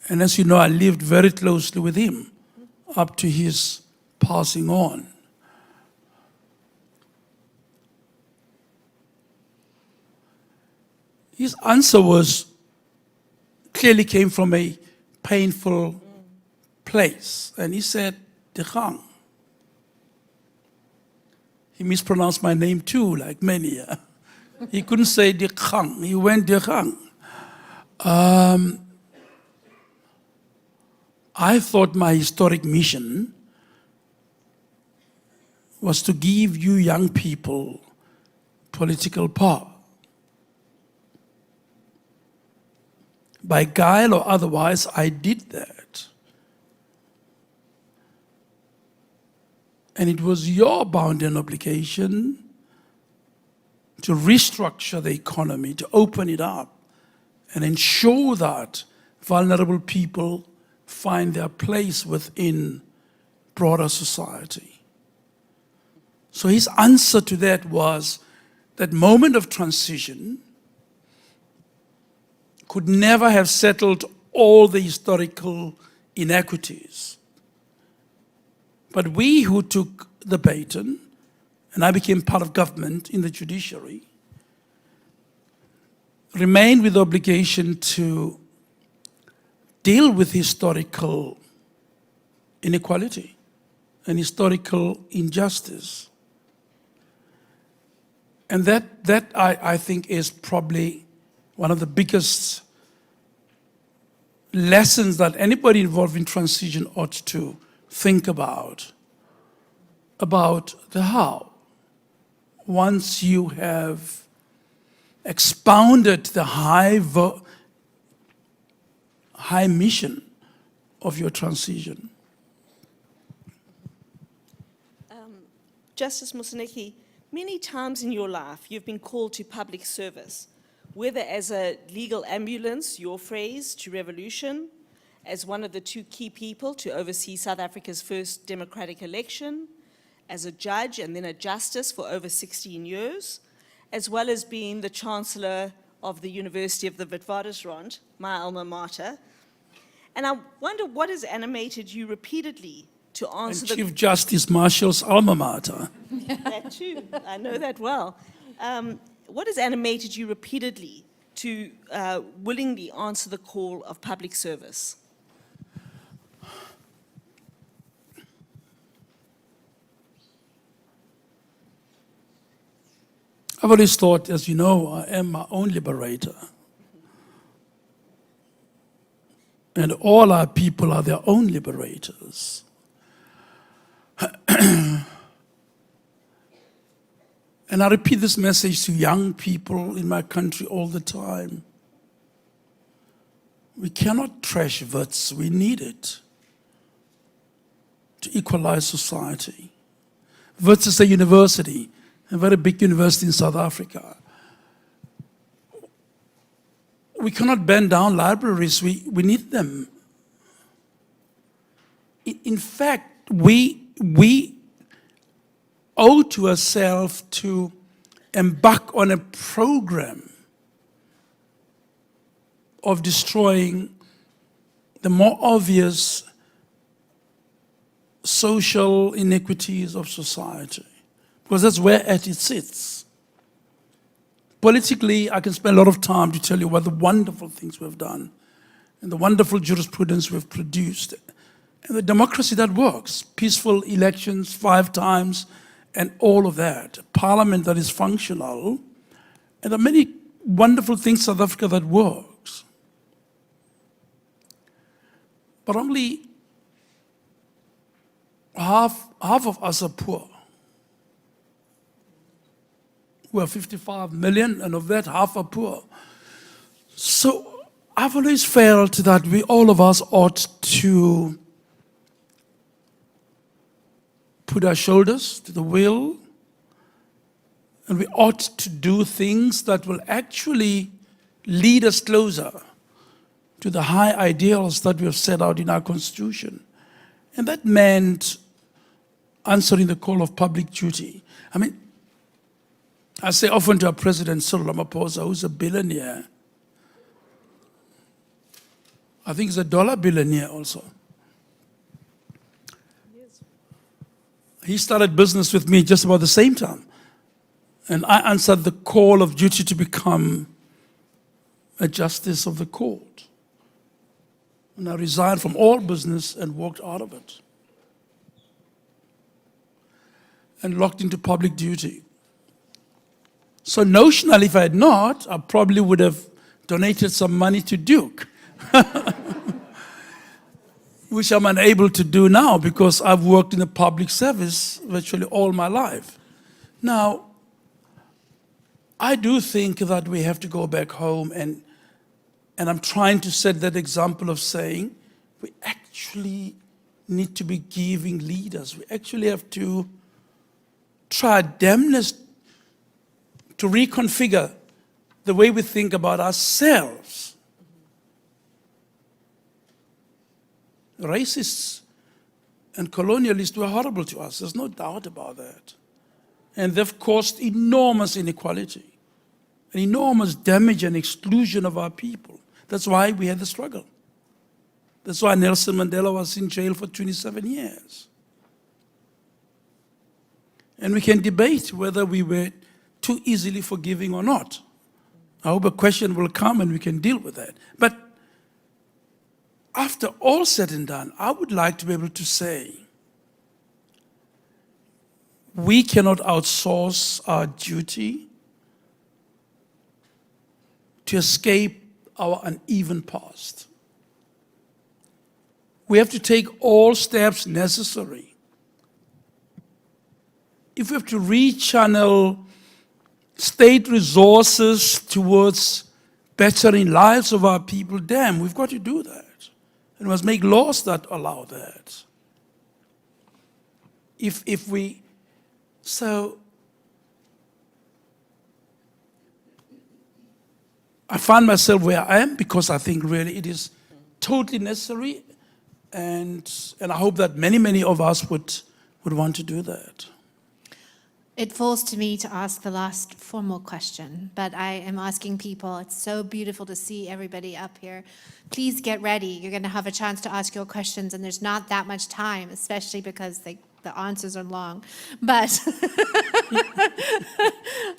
and as you know, I lived very closely with him up to his passing on. His answer clearly came from a painful place. And he said, Dikgang. He mispronounced my name too, like many. He couldn't say Dikgang, he went Dikgang. I thought my historic mission was to give you young people political power. By guile or otherwise, I did that. And it was your bounden obligation to restructure the economy, to open it up, and ensure that vulnerable people find their place within broader society. So his answer to that was that moment of transition could never have settled all the historical inequities. But we who took the baton, and I became part of government in the judiciary, remain with the obligation to deal with historical inequality and historical injustice. And that I think is probably one of the biggest lessons that anybody involved in transition ought to think about the how. Once you have expounded the high mission of your transition. Justice Moseneke, many times in your life you've been called to public service, whether as a legal ambulance, your phrase, to revolution, as one of the two key people to oversee South Africa's first democratic election, as a judge and then a justice for over 16 years, as well as being the Chancellor of the University of the Witwatersrand, my alma mater. And I wonder what has animated you repeatedly to answer And Chief Justice Marshall's alma mater. That too, I know that well. What has animated you repeatedly to willingly answer the call of public service? I've always thought, as you know, I am my own liberator. And all our people are their own liberators. And I repeat this message to young people in my country all the time. We cannot trash Wits, we need it to equalize society. Wits is a university, a very big university in South Africa. We cannot bend down libraries, we need them. In fact, we owe to ourselves to embark on a program of destroying the more obvious social inequities of society, because that's where it sits. Politically, I can spend a lot of time to tell you what the wonderful things we've done and the wonderful jurisprudence we've produced and the democracy that works, peaceful elections 5 times, and all of that, parliament that is functional, and there are many wonderful things in South Africa that works. But only half of us are poor. We are 55 million, and of that, half are poor. So I've always felt that all of us ought to put our shoulders to the wheel, and we ought to do things that will actually lead us closer to the high ideals that we have set out in our Constitution. And that meant answering the call of public duty. I mean, I say often to our President Cyril Ramaphosa, who's a billionaire, I think he's a dollar billionaire also. He started business with me just about the same time. And I answered the call of duty to become a justice of the court. And I resigned from all business and walked out of it. And locked into public duty. So notionally, if I had not, I probably would have donated some money to Duke. Which I'm unable to do now because I've worked in the public service virtually all my life. Now, I do think that we have to go back home, and I'm trying to set that example of saying we actually need to be giving leaders. We actually have to try damnness to reconfigure the way we think about ourselves. Racists and colonialists were horrible to us, there's no doubt about that. And they've caused enormous inequality, and enormous damage and exclusion of our people. That's why we had the struggle. That's why Nelson Mandela was in jail for 27 years. And we can debate whether we were too easily forgiving or not. I hope a question will come and we can deal with that. But after all said and done, I would like to be able to say, we cannot outsource our duty to escape our uneven past. We have to take all steps necessary. If we have to rechannel state resources towards bettering lives of our people, damn, we've got to do that. And we must make laws that allow that. So I find myself where I am because I think really it is totally necessary, and I hope that many of us would want to do that. It falls to me to ask the last formal question, but I am asking people, it's so beautiful to see everybody up here. Please get ready. You're going to have a chance to ask your questions, and there's not that much time, especially because the answers are long. But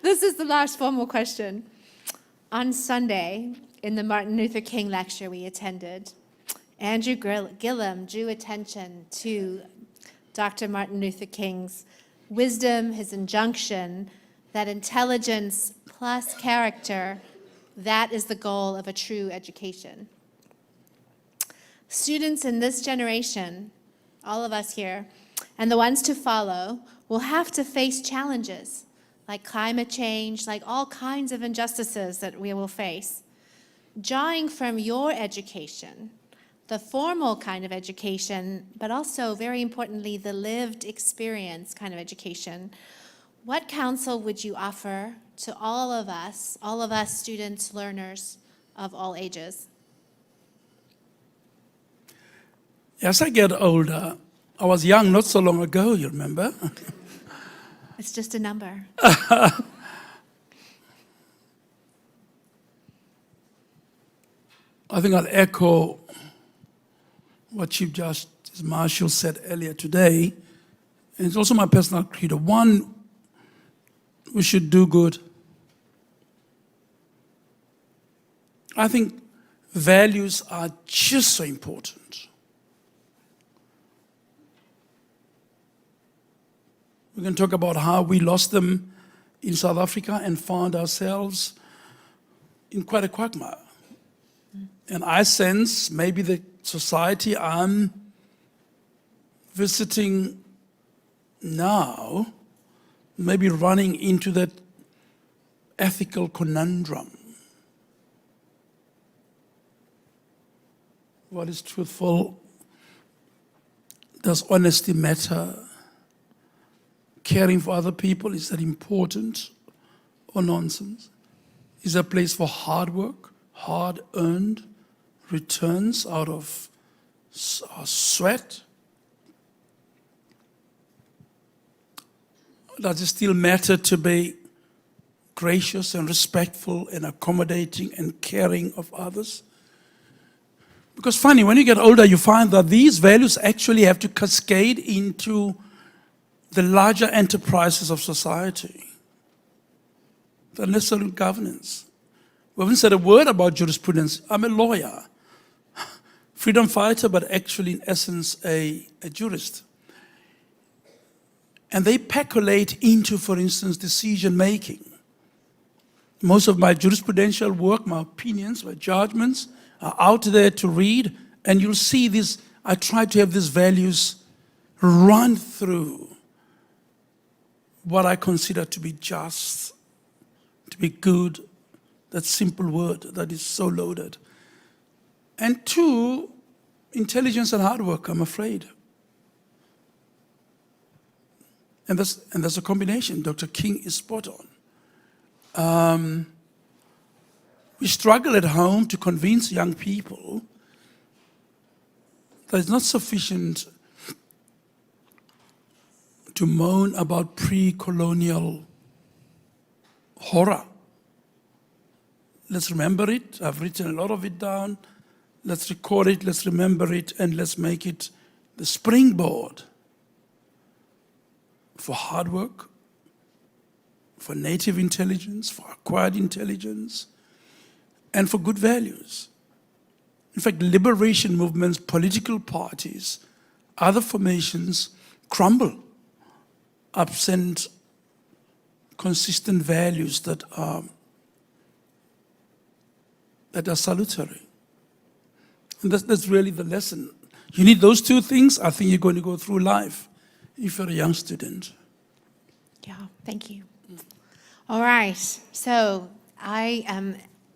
this is the last formal question. On Sunday, in the Martin Luther King lecture we attended, Andrew Gillum drew attention to Dr. Martin Luther King's wisdom, his injunction that intelligence plus character, that is the goal of a true education. Students in this generation, all of us here, and the ones to follow, will have to face challenges like climate change, like all kinds of injustices that we will face. Drawing from your education, the formal kind of education, but also, very importantly, the lived experience kind of education, what counsel would you offer to all of us students, learners of all ages? As I get older, I was young not so long ago, you remember? It's just a number. I think I'll echo what Chief Justice Marshall said earlier today, and it's also my personal credo. One, we should do good. I think values are just so important. We can talk about how we lost them in South Africa and found ourselves in quite a quagmire. And I sense maybe the society I'm visiting now may be running into that ethical conundrum. What is truthful? Does honesty matter? Caring for other people, is that important or nonsense? Is there a place for hard work, hard-earned returns out of our sweat? Does it still matter to be gracious and respectful and accommodating and caring of others? Because funny, when you get older, you find that these values actually have to cascade into the larger enterprises of society. The necessary governance. We haven't said a word about jurisprudence. I'm a lawyer, freedom fighter, but actually in essence a jurist. And they percolate into, for instance, decision making. Most of my jurisprudential work, my opinions, my judgments are out there to read, and you'll see this. I try to have these values run through what I consider to be just, to be good, that simple word that is so loaded. And two, intelligence and hard work, I'm afraid. And that's a combination. Dr. King is spot on. We struggle at home to convince young people that it's not sufficient to moan about pre-colonial horror. Let's remember it. I've written a lot of it down. Let's record it, let's remember it, and let's make it the springboard for hard work, for native intelligence, for acquired intelligence, and for good values. In fact, liberation movements, political parties, other formations crumble absent consistent values that are salutary. And that's really the lesson. You need those two things. I think you're going to go through life if you're a young student. Yeah, thank you. All right, so I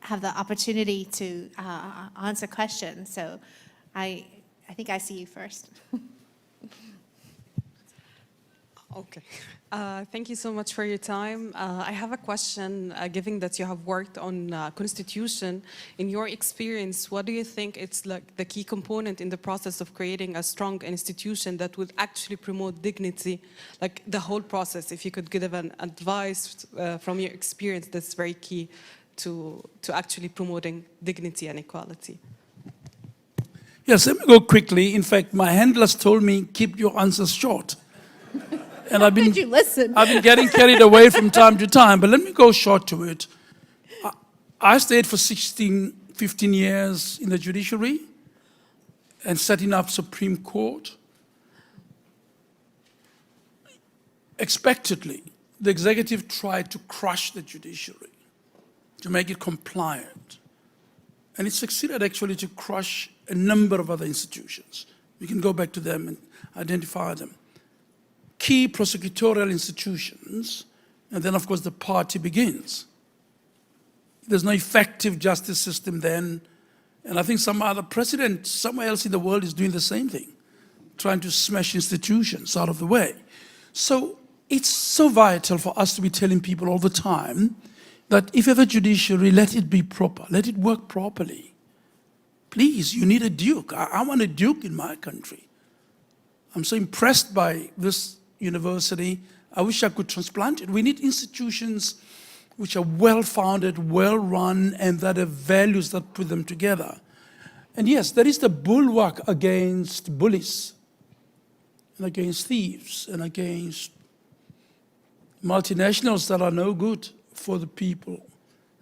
have the opportunity to answer questions. So I think I see you first. Okay. Thank you so much for your time. I have a question, given that you have worked on constitution. In your experience, what do you think it's like the key component in the process of creating a strong institution that would actually promote dignity, like the whole process? If you could give an advice from your experience, that's very key to actually promoting dignity and equality. Yes, let me go quickly. In fact, my handlers told me, keep your answers short. And I've been getting carried away from time to time, but let me go short to it. I stayed for 15 years in the judiciary and setting up Supreme Court. Expectedly, the executive tried to crush the judiciary, to make it compliant. And it succeeded actually to crush a number of other institutions. We can go back to them and identify them. Key prosecutorial institutions, and then of course the party begins. There's no effective justice system then, and I think some other president somewhere else in the world is doing the same thing, trying to smash institutions out of the way. So it's so vital for us to be telling people all the time that if you have a judiciary, let it be proper, let it work properly. Please, you need a duke. I want a duke in my country. I'm so impressed by this university. I wish I could transplant it. We need institutions which are well-founded, well-run, and that have values that put them together. And yes, there is the bulwark against bullies, and against thieves, and against multinationals that are no good for the people.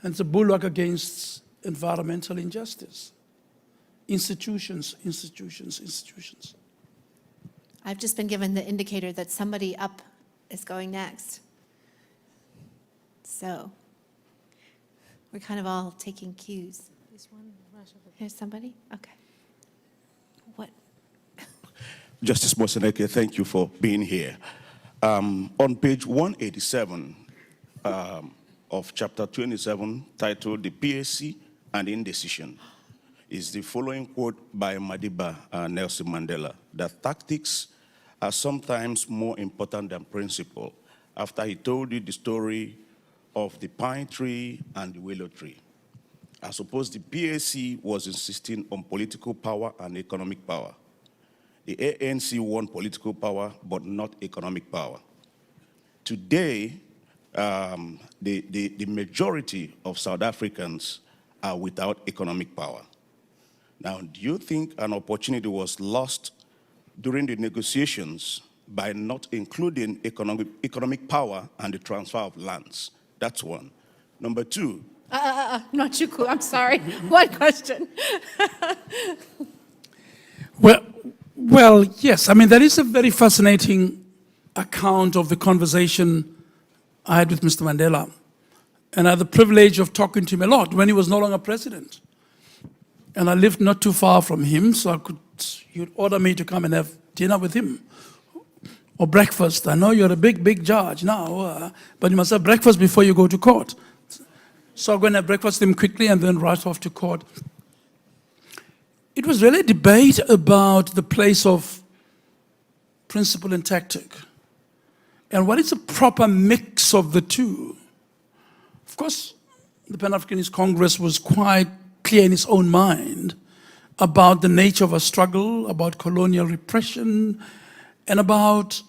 And it's a bulwark against environmental injustice. Institutions, institutions, institutions. I've just been given the indicator that somebody up is going next. So we're kind of all taking cues. Here's somebody? Okay. What? Justice Moseneke, thank you for being here. On page 187 of chapter 27, titled The PAC and Indecision, is the following quote by Madiba Nelson Mandela, that tactics are sometimes more important than principle, after he told you the story of the pine tree and the willow tree. I suppose the PAC was insisting on political power and economic power. The ANC won political power, but not economic power. Today, the majority of South Africans are without economic power. Now, do you think an opportunity was lost during the negotiations by not including economic power and the transfer of lands? That's one. Number two. Not Chuku, I'm sorry. One question. Well, yes. I mean, that is a very fascinating account of the conversation I had with Mr. Mandela. And I had the privilege of talking to him a lot when he was no longer president. And I lived not too far from him, so he would order me to come and have dinner with him. Or breakfast. I know you're a big judge now, but you must have breakfast before you go to court. So I'm going to have breakfast with him quickly and then rush off to court. It was really a debate about the place of principle and tactic, and what is a proper mix of the two. Of course, the Pan-Africanist Congress was quite clear in its own mind about the nature of a struggle, about colonial repression, and about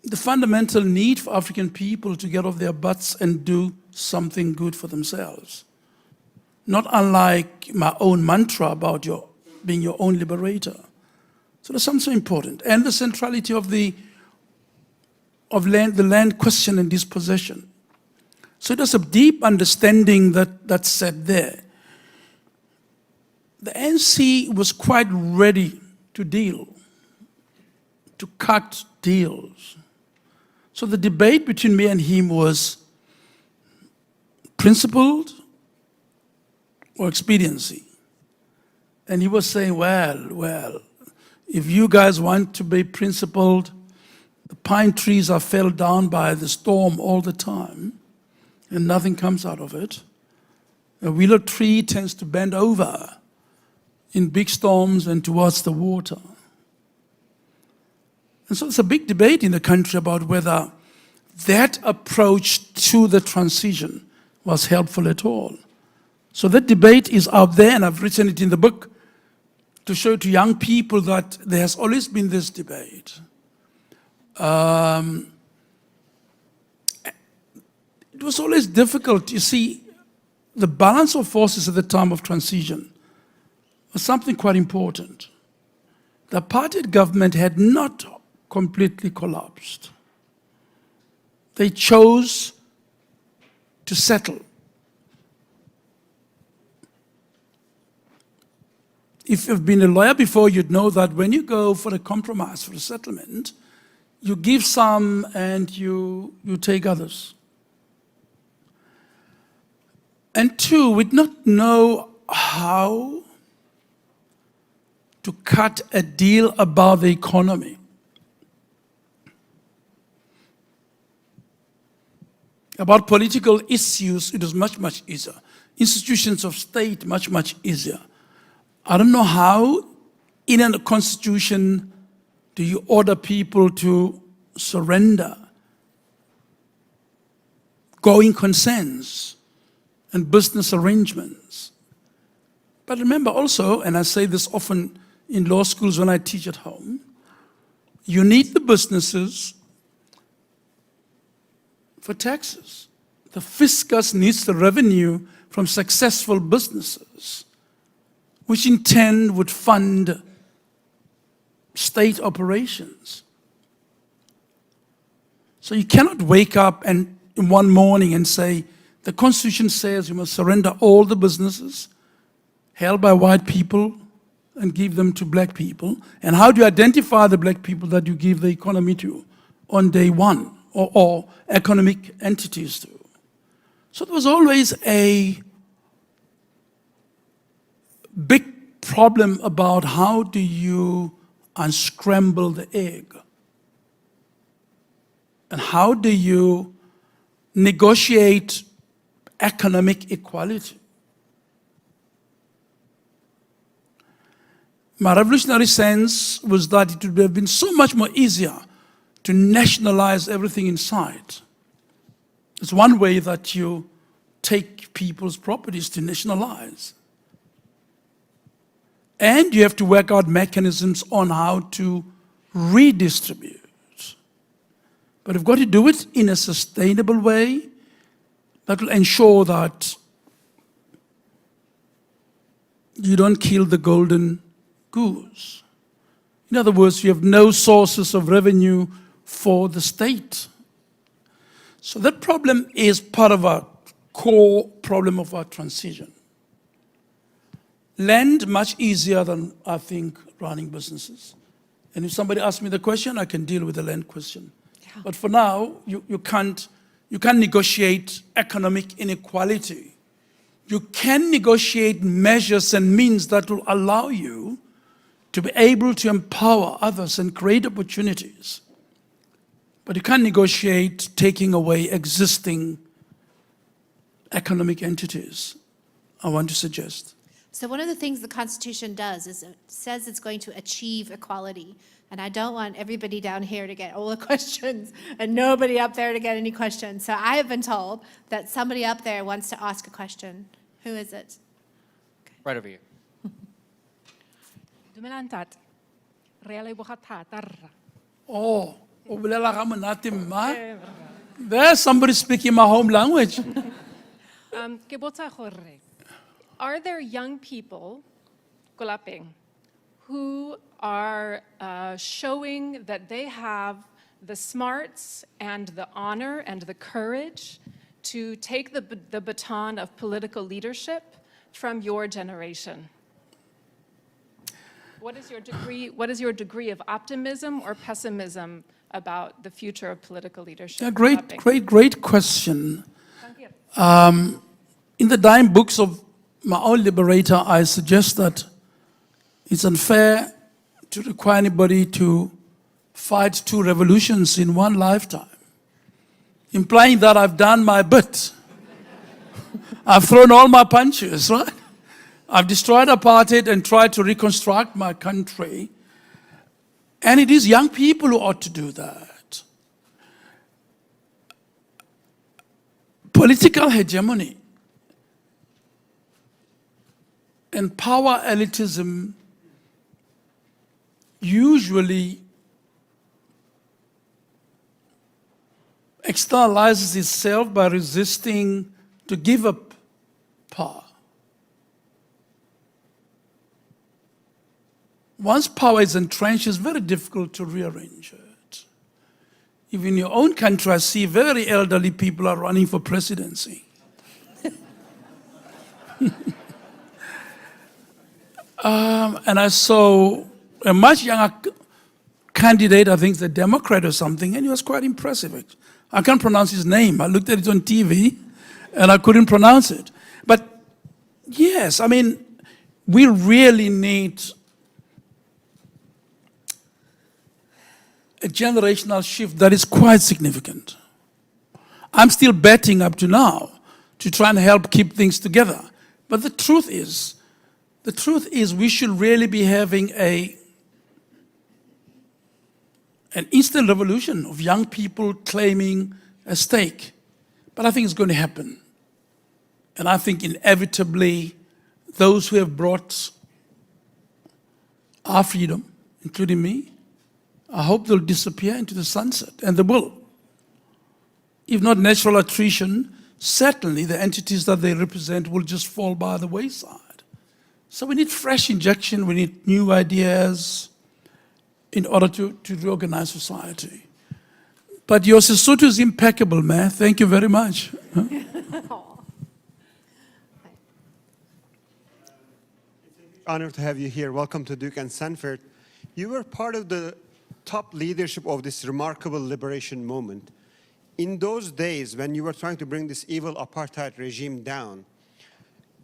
the fundamental need for African people to get off their butts and do something good for themselves. Not unlike my own mantra about being your own liberator. So that's something so important. And the centrality of the land question and dispossession. So there's a deep understanding that's said there. the ANC was quite ready to deal, to cut deals. So the debate between me and him was principled or expediency. And he was saying, well, if you guys want to be principled, the pine trees are felled down by the storm all the time, and nothing comes out of it. A willow tree tends to bend over in big storms and towards the water. And so it's a big debate in the country about whether that approach to the transition was helpful at all. So that debate is out there, and I've written it in the book to show to young people that there has always been this debate. It was always difficult. You see, the balance of forces at the time of transition was something quite important. The apartheid government had not completely collapsed. They chose to settle. If you've been a lawyer before, you'd know that when you go for a compromise, for a settlement, you give some and you take others. And two, we did not know how to cut a deal about the economy. About political issues, it was much, much easier. Institutions of state, much, much easier. I don't know how, in a constitution, do you order people to surrender, going consents, and business arrangements. But remember also, and I say this often in law schools when I teach at home, you need the businesses for taxes. The fiscus needs the revenue from successful businesses, which in turn would fund state operations. So you cannot wake up and in one morning and say, the Constitution says you must surrender all the businesses held by white people and give them to black people. And how do you identify the black people that you give the economy to on day one, or economic entities to? So there was always a big problem about how do you unscramble the egg? And how do you negotiate economic equality? My revolutionary sense was that it would have been so much more easier to nationalize everything in sight. It's one way that you take people's properties to nationalize. And you have to work out mechanisms on how to redistribute. But you've got to do it in a sustainable way that will ensure that you don't kill the golden goose. In other words, you have no sources of revenue for the state. So that problem is part of our core problem of our transition. Land, much easier than, I think, running businesses. And if somebody asks me the question, I can deal with the land question. Yeah. But for now, you can't negotiate economic inequality. You can negotiate measures and means that will allow you to be able to empower others and create opportunities. But you can't negotiate taking away existing economic entities, I want to suggest. So one of the things the Constitution does is it says it's going to achieve equality. And I don't want everybody down here to get all the questions and nobody up there to get any questions. So I have been told that somebody up there wants to ask a question. Who is it? Right over here. Dumelang tate. Re a leboga thata rra. Oh, there's somebody speaking my home language. Ke botsa gore, are there young people ko lapeng who are showing that they have the smarts and the honor and the courage to take the baton of political leadership from your generation? What is your degree of optimism or pessimism about the future of political leadership? Yeah, great question. In the dying books of my own liberator, I suggest that it's unfair to require anybody to fight 2 revolutions in one lifetime, implying that I've done my bit. I've thrown all my punches, right? I've destroyed apartheid and tried to reconstruct my country. And it is young people who ought to do that. Political hegemony and power elitism usually externalizes itself by resisting to give up power. Once power is entrenched, it's very difficult to rearrange it. Even in your own country, I see very elderly people are running for presidency. And I saw a much younger candidate, I think the Democrat or something, and he was quite impressive. I can't pronounce his name. I looked at it on TV, and I couldn't pronounce it. But yes, I mean, we really need a generational shift that is quite significant. I'm still betting up to now to try and help keep things together. But the truth is we should really be having an instant revolution of young people claiming a stake. But I think it's going to happen. And I think inevitably those who have brought our freedom, including me, I hope they'll disappear into the sunset, and they will. If not natural attrition, certainly the entities that they represent will just fall by the wayside. So we need fresh injection, we need new ideas in order to reorganize society. But your Sesotho is impeccable, man. Thank you very much. Honored to have you here. Welcome to Duke and Sanford. You were part of the top leadership of this remarkable liberation movement. In those days when you were trying to bring this evil apartheid regime down,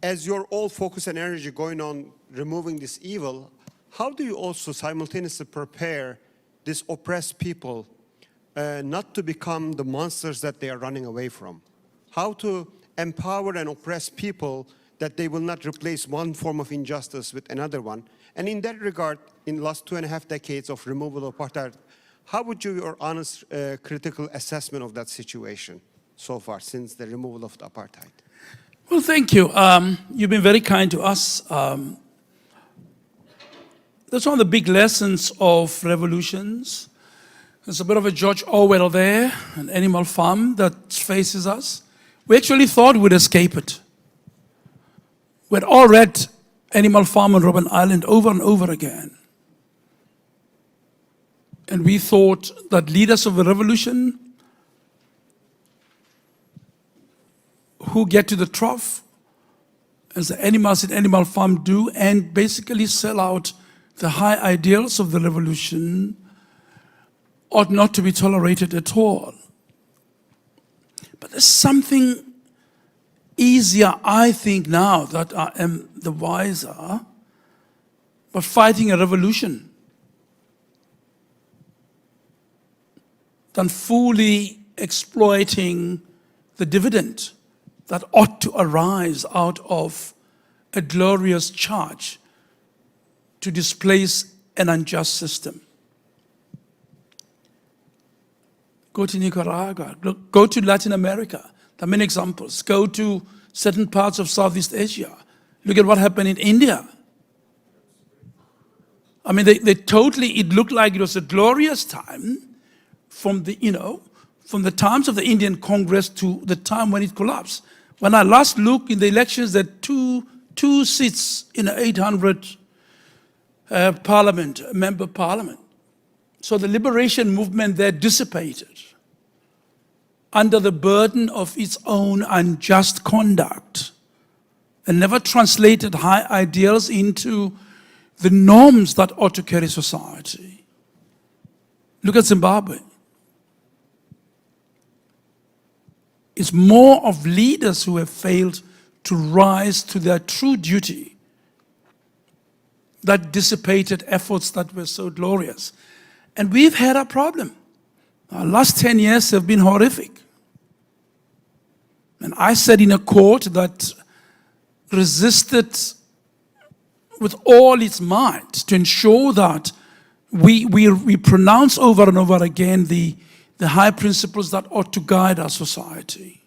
as your all focus and energy going on removing this evil, how do you also simultaneously prepare these oppressed people not to become the monsters that they are running away from? How to empower and oppress people that they will not replace one form of injustice with another one? And in that regard, in the last 2.5 decades of removal of apartheid, how would you, your honest critical assessment of that situation so far since the removal of the apartheid? Well, thank you. You've been very kind to us. That's one of the big lessons of revolutions. There's a bit of a George Orwell there, an Animal Farm that faces us. We actually thought we'd escape it. We'd all read Animal Farm on Robben Island over and over again. And we thought that leaders of the revolution who get to the trough, as the animals in Animal Farm do, and basically sell out the high ideals of the revolution, ought not to be tolerated at all. But there's something easier, I think, now that I am the wiser, but fighting a revolution than fully exploiting the dividend that ought to arise out of a glorious charge to displace an unjust system. Go to Nicaragua, go to Latin America. There are many examples. Go to certain parts of Southeast Asia. Look at what happened in India. I mean, they totally, it looked like it was a glorious time from the, from the times of the Indian Congress to the time when it collapsed. When I last looked in the elections, there were two seats in an 800 member parliament. So the liberation movement there dissipated under the burden of its own unjust conduct and never translated high ideals into the norms that ought to carry society. Look at Zimbabwe. It's more of leaders who have failed to rise to their true duty that dissipated efforts that were so glorious. And we've had a problem. Our last 10 years have been horrific. And I sat in a court that resisted with all its might to ensure that we pronounce over and over again the high principles that ought to guide our society.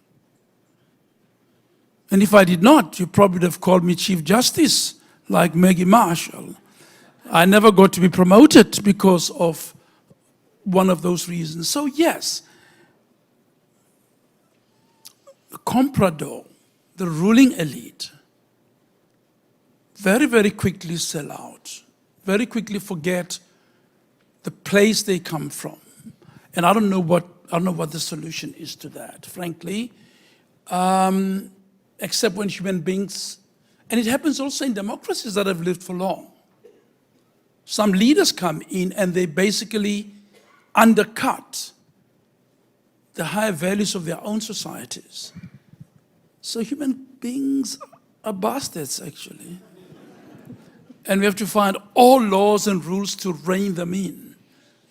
And if I did not, you probably would have called me Chief Justice, like Maggie Marshall. I never got to be promoted because of one of those reasons. So yes, the comprador, the ruling elite, very, very quickly sell out, very quickly forget the place they come from. And I don't know what the solution is to that, frankly, except when human beings, and it happens also in democracies that have lived for long. Some leaders come in and they basically undercut the higher values of their own societies. So human beings are bastards, actually. And we have to find all laws and rules to rein them in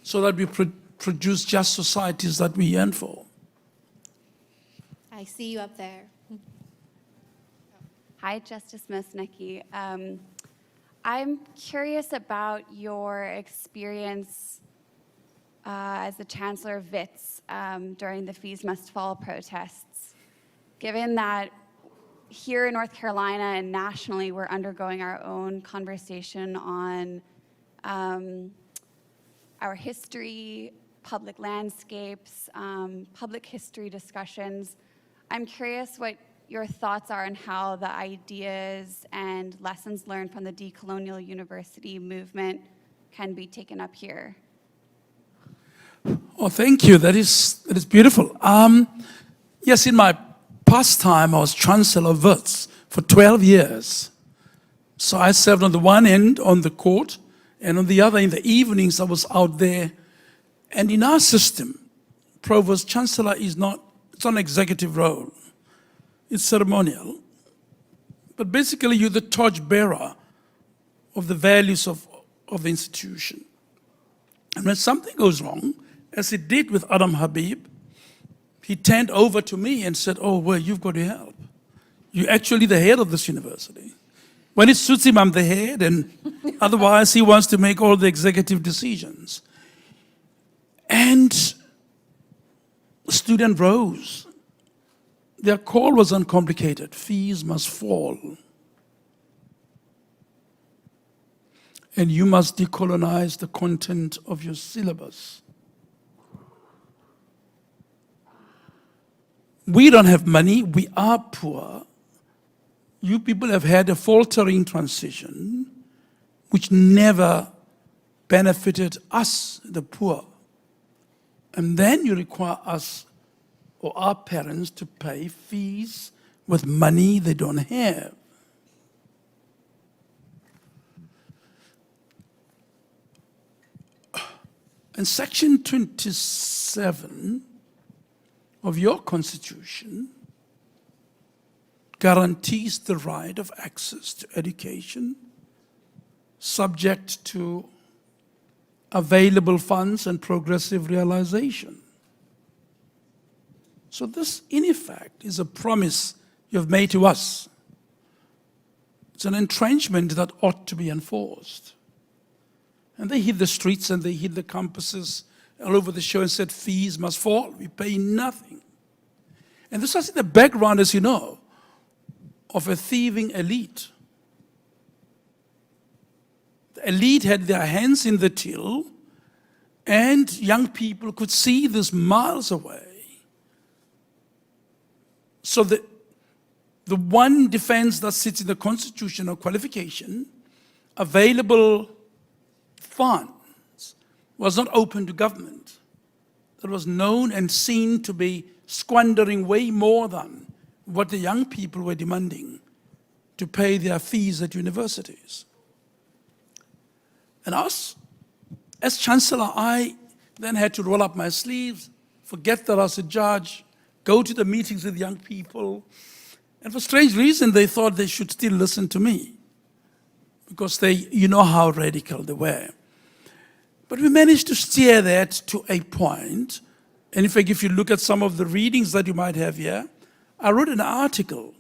so that we produce just societies that we yearn for. I see you up there. Hi, Justice Moseneke. I'm curious about your experience as the Chancellor of Wits during the Fees Must Fall protests. Given that here in North Carolina and nationally, we're undergoing our own conversation on our history, public landscapes, public history discussions. I'm curious what your thoughts are on how the ideas and lessons learned from the decolonial university movement can be taken up here. Oh, thank you. That is beautiful. Yes, in my past time, I was Chancellor of Wits for 12 years. So I served on the one end on the court, and on the other, in the evenings, I was out there. And in our system, Provost Chancellor it's not an executive role. It's ceremonial. But basically, you're the torchbearer of the values of the institution. And when something goes wrong, as it did with Adam Habib, he turned over to me and said, oh, well, you've got to help. You're actually the head of this university. When it suits him, I'm the head, and otherwise he wants to make all the executive decisions. And the student rose. Their call was uncomplicated. Fees must fall. And you must decolonize the content of your syllabus. We don't have money, we are poor. You people have had a faltering transition which never benefited us, the poor. And then you require us or our parents to pay fees with money they don't have. And Section 27 of your Constitution guarantees the right of access to education, subject to available funds and progressive realization. So this, in effect, is a promise you've made to us. It's an entrenchment that ought to be enforced. And they hit the streets and they hit the campuses all over the show and said, fees must fall, we pay nothing. And this was in the background, as you know, of a thieving elite. The elite had their hands in the till, and young people could see this miles away. So the one defense that sits in the constitutional qualification, available funds, was not open to government. That was known and seen to be squandering way more than what the young people were demanding to pay their fees at universities. And us, as Chancellor, I then had to roll up my sleeves, forget that I was a judge, go to the meetings with young people. And for strange reason, they thought they should still listen to me because you know how radical they were. But we managed to steer that to a point. And in fact, if you look at some of the readings that you might have here, I wrote an article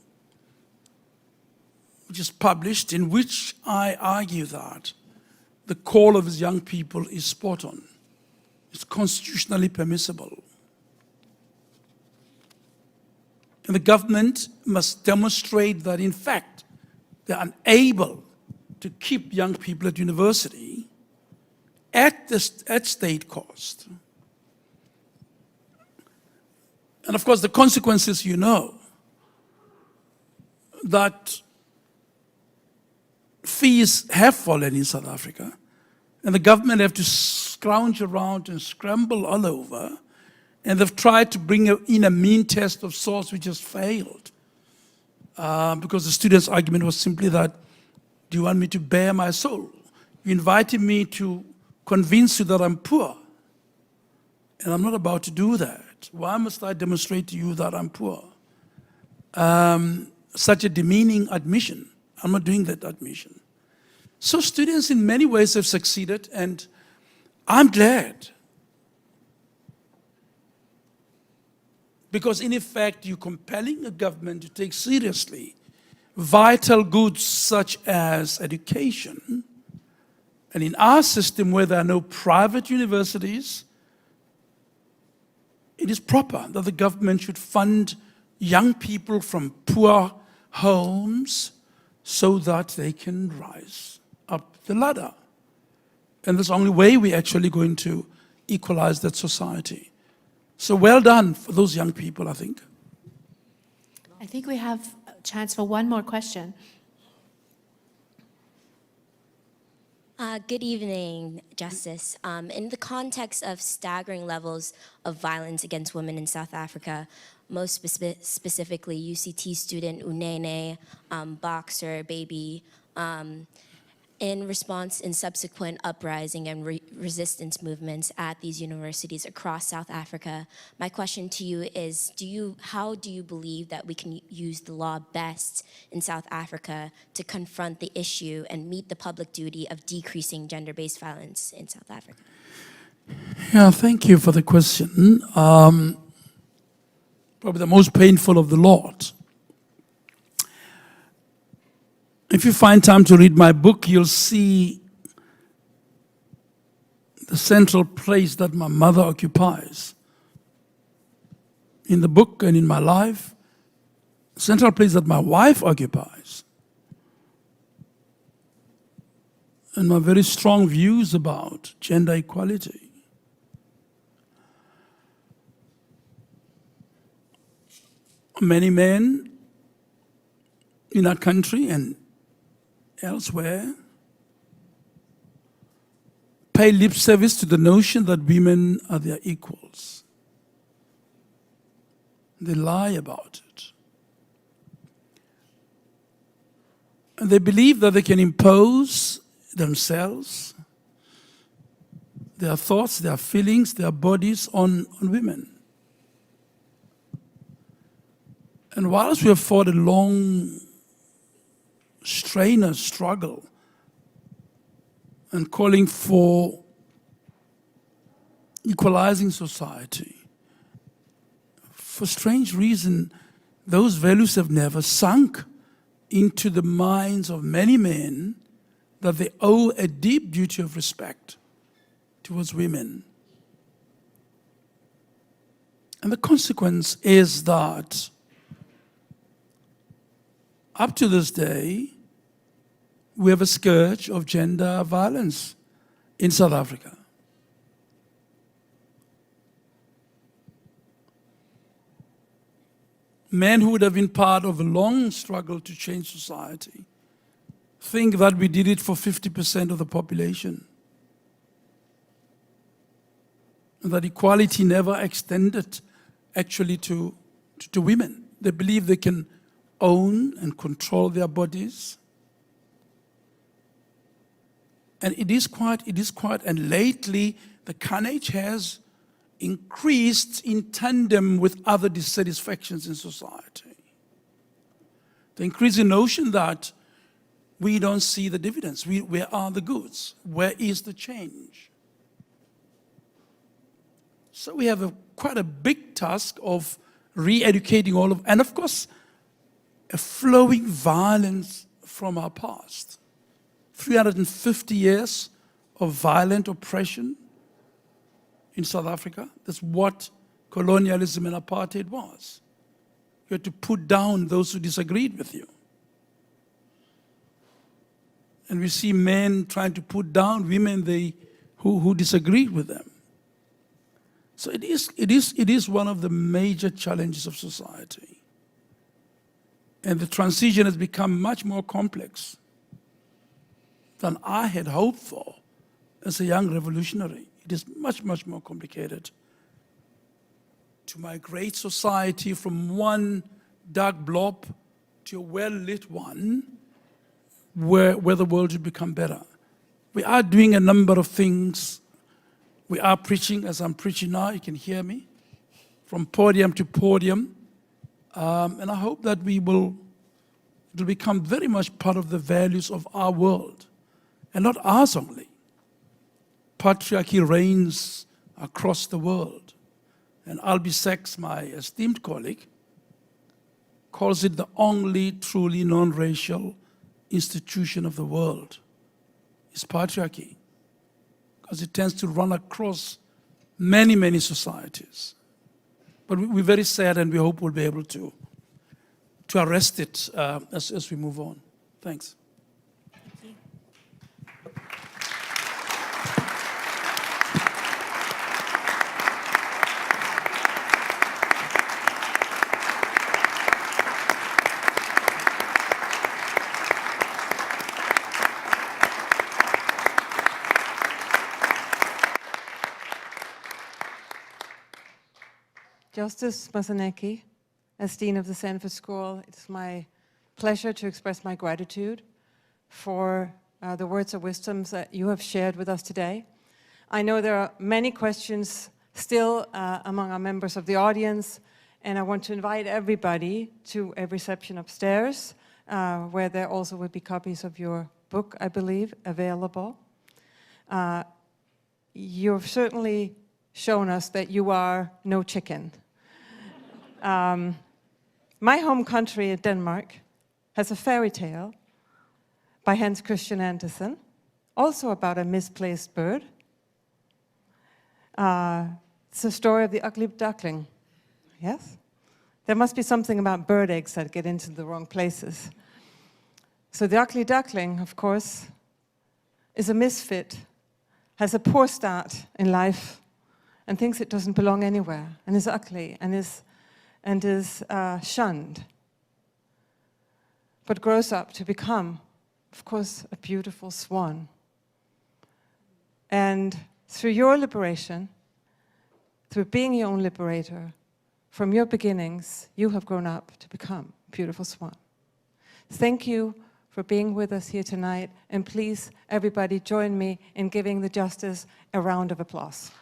which is published in which I argue that the call of these young people is spot on. It's constitutionally permissible. And the government must demonstrate that, in fact, they're unable to keep young people at university at state cost. And of course, the consequences, you know, that fees have fallen in South Africa, and the government have to scrounge around and scramble all over, and they've tried to bring in a mean test of sorts which has failed. Because the students' argument was simply that, do you want me to bare my soul? You invited me to convince you that I'm poor, and I'm not about to do that. Why must I demonstrate to you that I'm poor? Such a demeaning admission. I'm not doing that admission. So students in many ways have succeeded, and I'm glad. Because in effect, you're compelling a government to take seriously vital goods such as education. And in our system where there are no private universities, it is proper that the government should fund young people from poor homes so that they can rise up the ladder. And that's the only way we're actually going to equalize that society. So well done for those young people, I think. I think we have a chance for one more question. Good evening, Justice. In the context of staggering levels of violence against women in South Africa, most specifically UCT student Unene, boxer, baby, in response in subsequent uprising and resistance movements at these universities across South Africa, my question to you is, how do you believe that we can use the law best in South Africa to confront the issue and meet the public duty of decreasing gender-based violence in South Africa? Yeah, thank you for the question. Probably the most painful of the lot. If you find time to read my book, you'll see the central place that my mother occupies. In the book and in my life, the central place that my wife occupies. And my very strong views about gender equality. Many men in our country and elsewhere pay lip service to the notion that women are their equals. They lie about it. And they believe that they can impose themselves, their thoughts, their feelings, their bodies on women. And whilst we have fought a long strenuous struggle and calling for equalizing society, for strange reason, those values have never sunk into the minds of many men that they owe a deep duty of respect towards women. And the consequence is that up to this day, we have a scourge of gender violence in South Africa. Men who would have been part of a long struggle to change society think that we did it for 50% of the population. And that equality never extended actually to women. They believe they can own and control their bodies. And it is quite, and lately the carnage has increased in tandem with other dissatisfactions in society. The increasing notion that we don't see the dividends. Where are the goods? Where is the change? So we have quite a big task of re-educating all of, and of course, a flowing violence from our past. 350 years of violent oppression in South Africa. That's what colonialism and apartheid was. You had to put down those who disagreed with you. And we see men trying to put down women who disagreed with them. So it is one of the major challenges of society. And the transition has become much more complex than I had hoped for as a young revolutionary. It is much, much more complicated to migrate society from one dark blob to a well-lit one where the world should become better. We are doing a number of things. We are preaching, as I'm preaching now, you can hear me, from podium to podium. And I hope that it will become very much part of the values of our world, and not ours only. Patriarchy reigns across the world. And Albie Sachs, my esteemed colleague, calls it the only truly non-racial institution of the world. It's patriarchy, because it tends to run across many, many societies. But we're very sad, and we hope we'll be able to arrest it as we move on. Thanks. Justice Moseneke, as Dean of the Sanford School, it's my pleasure to express my gratitude for the words of wisdom that you have shared with us today. I know there are many questions still among our members of the audience, and I want to invite everybody to a reception upstairs, where there also will be copies of your book, I believe, available. You've certainly shown us that you are no chicken. My home country, Denmark, has a fairy tale by Hans Christian Andersen, also about a misplaced bird. It's the story of the ugly duckling. Yes? There must be something about bird eggs that get into the wrong places. So the ugly duckling, of course, is a misfit, has a poor start in life, and thinks it doesn't belong anywhere, and is ugly, and is shunned, but grows up to become, of course, a beautiful swan. And through your liberation, through being your own liberator, from your beginnings, you have grown up to become a beautiful swan. Thank you for being with us here tonight, and please, everybody, join me in giving the Justice a round of applause.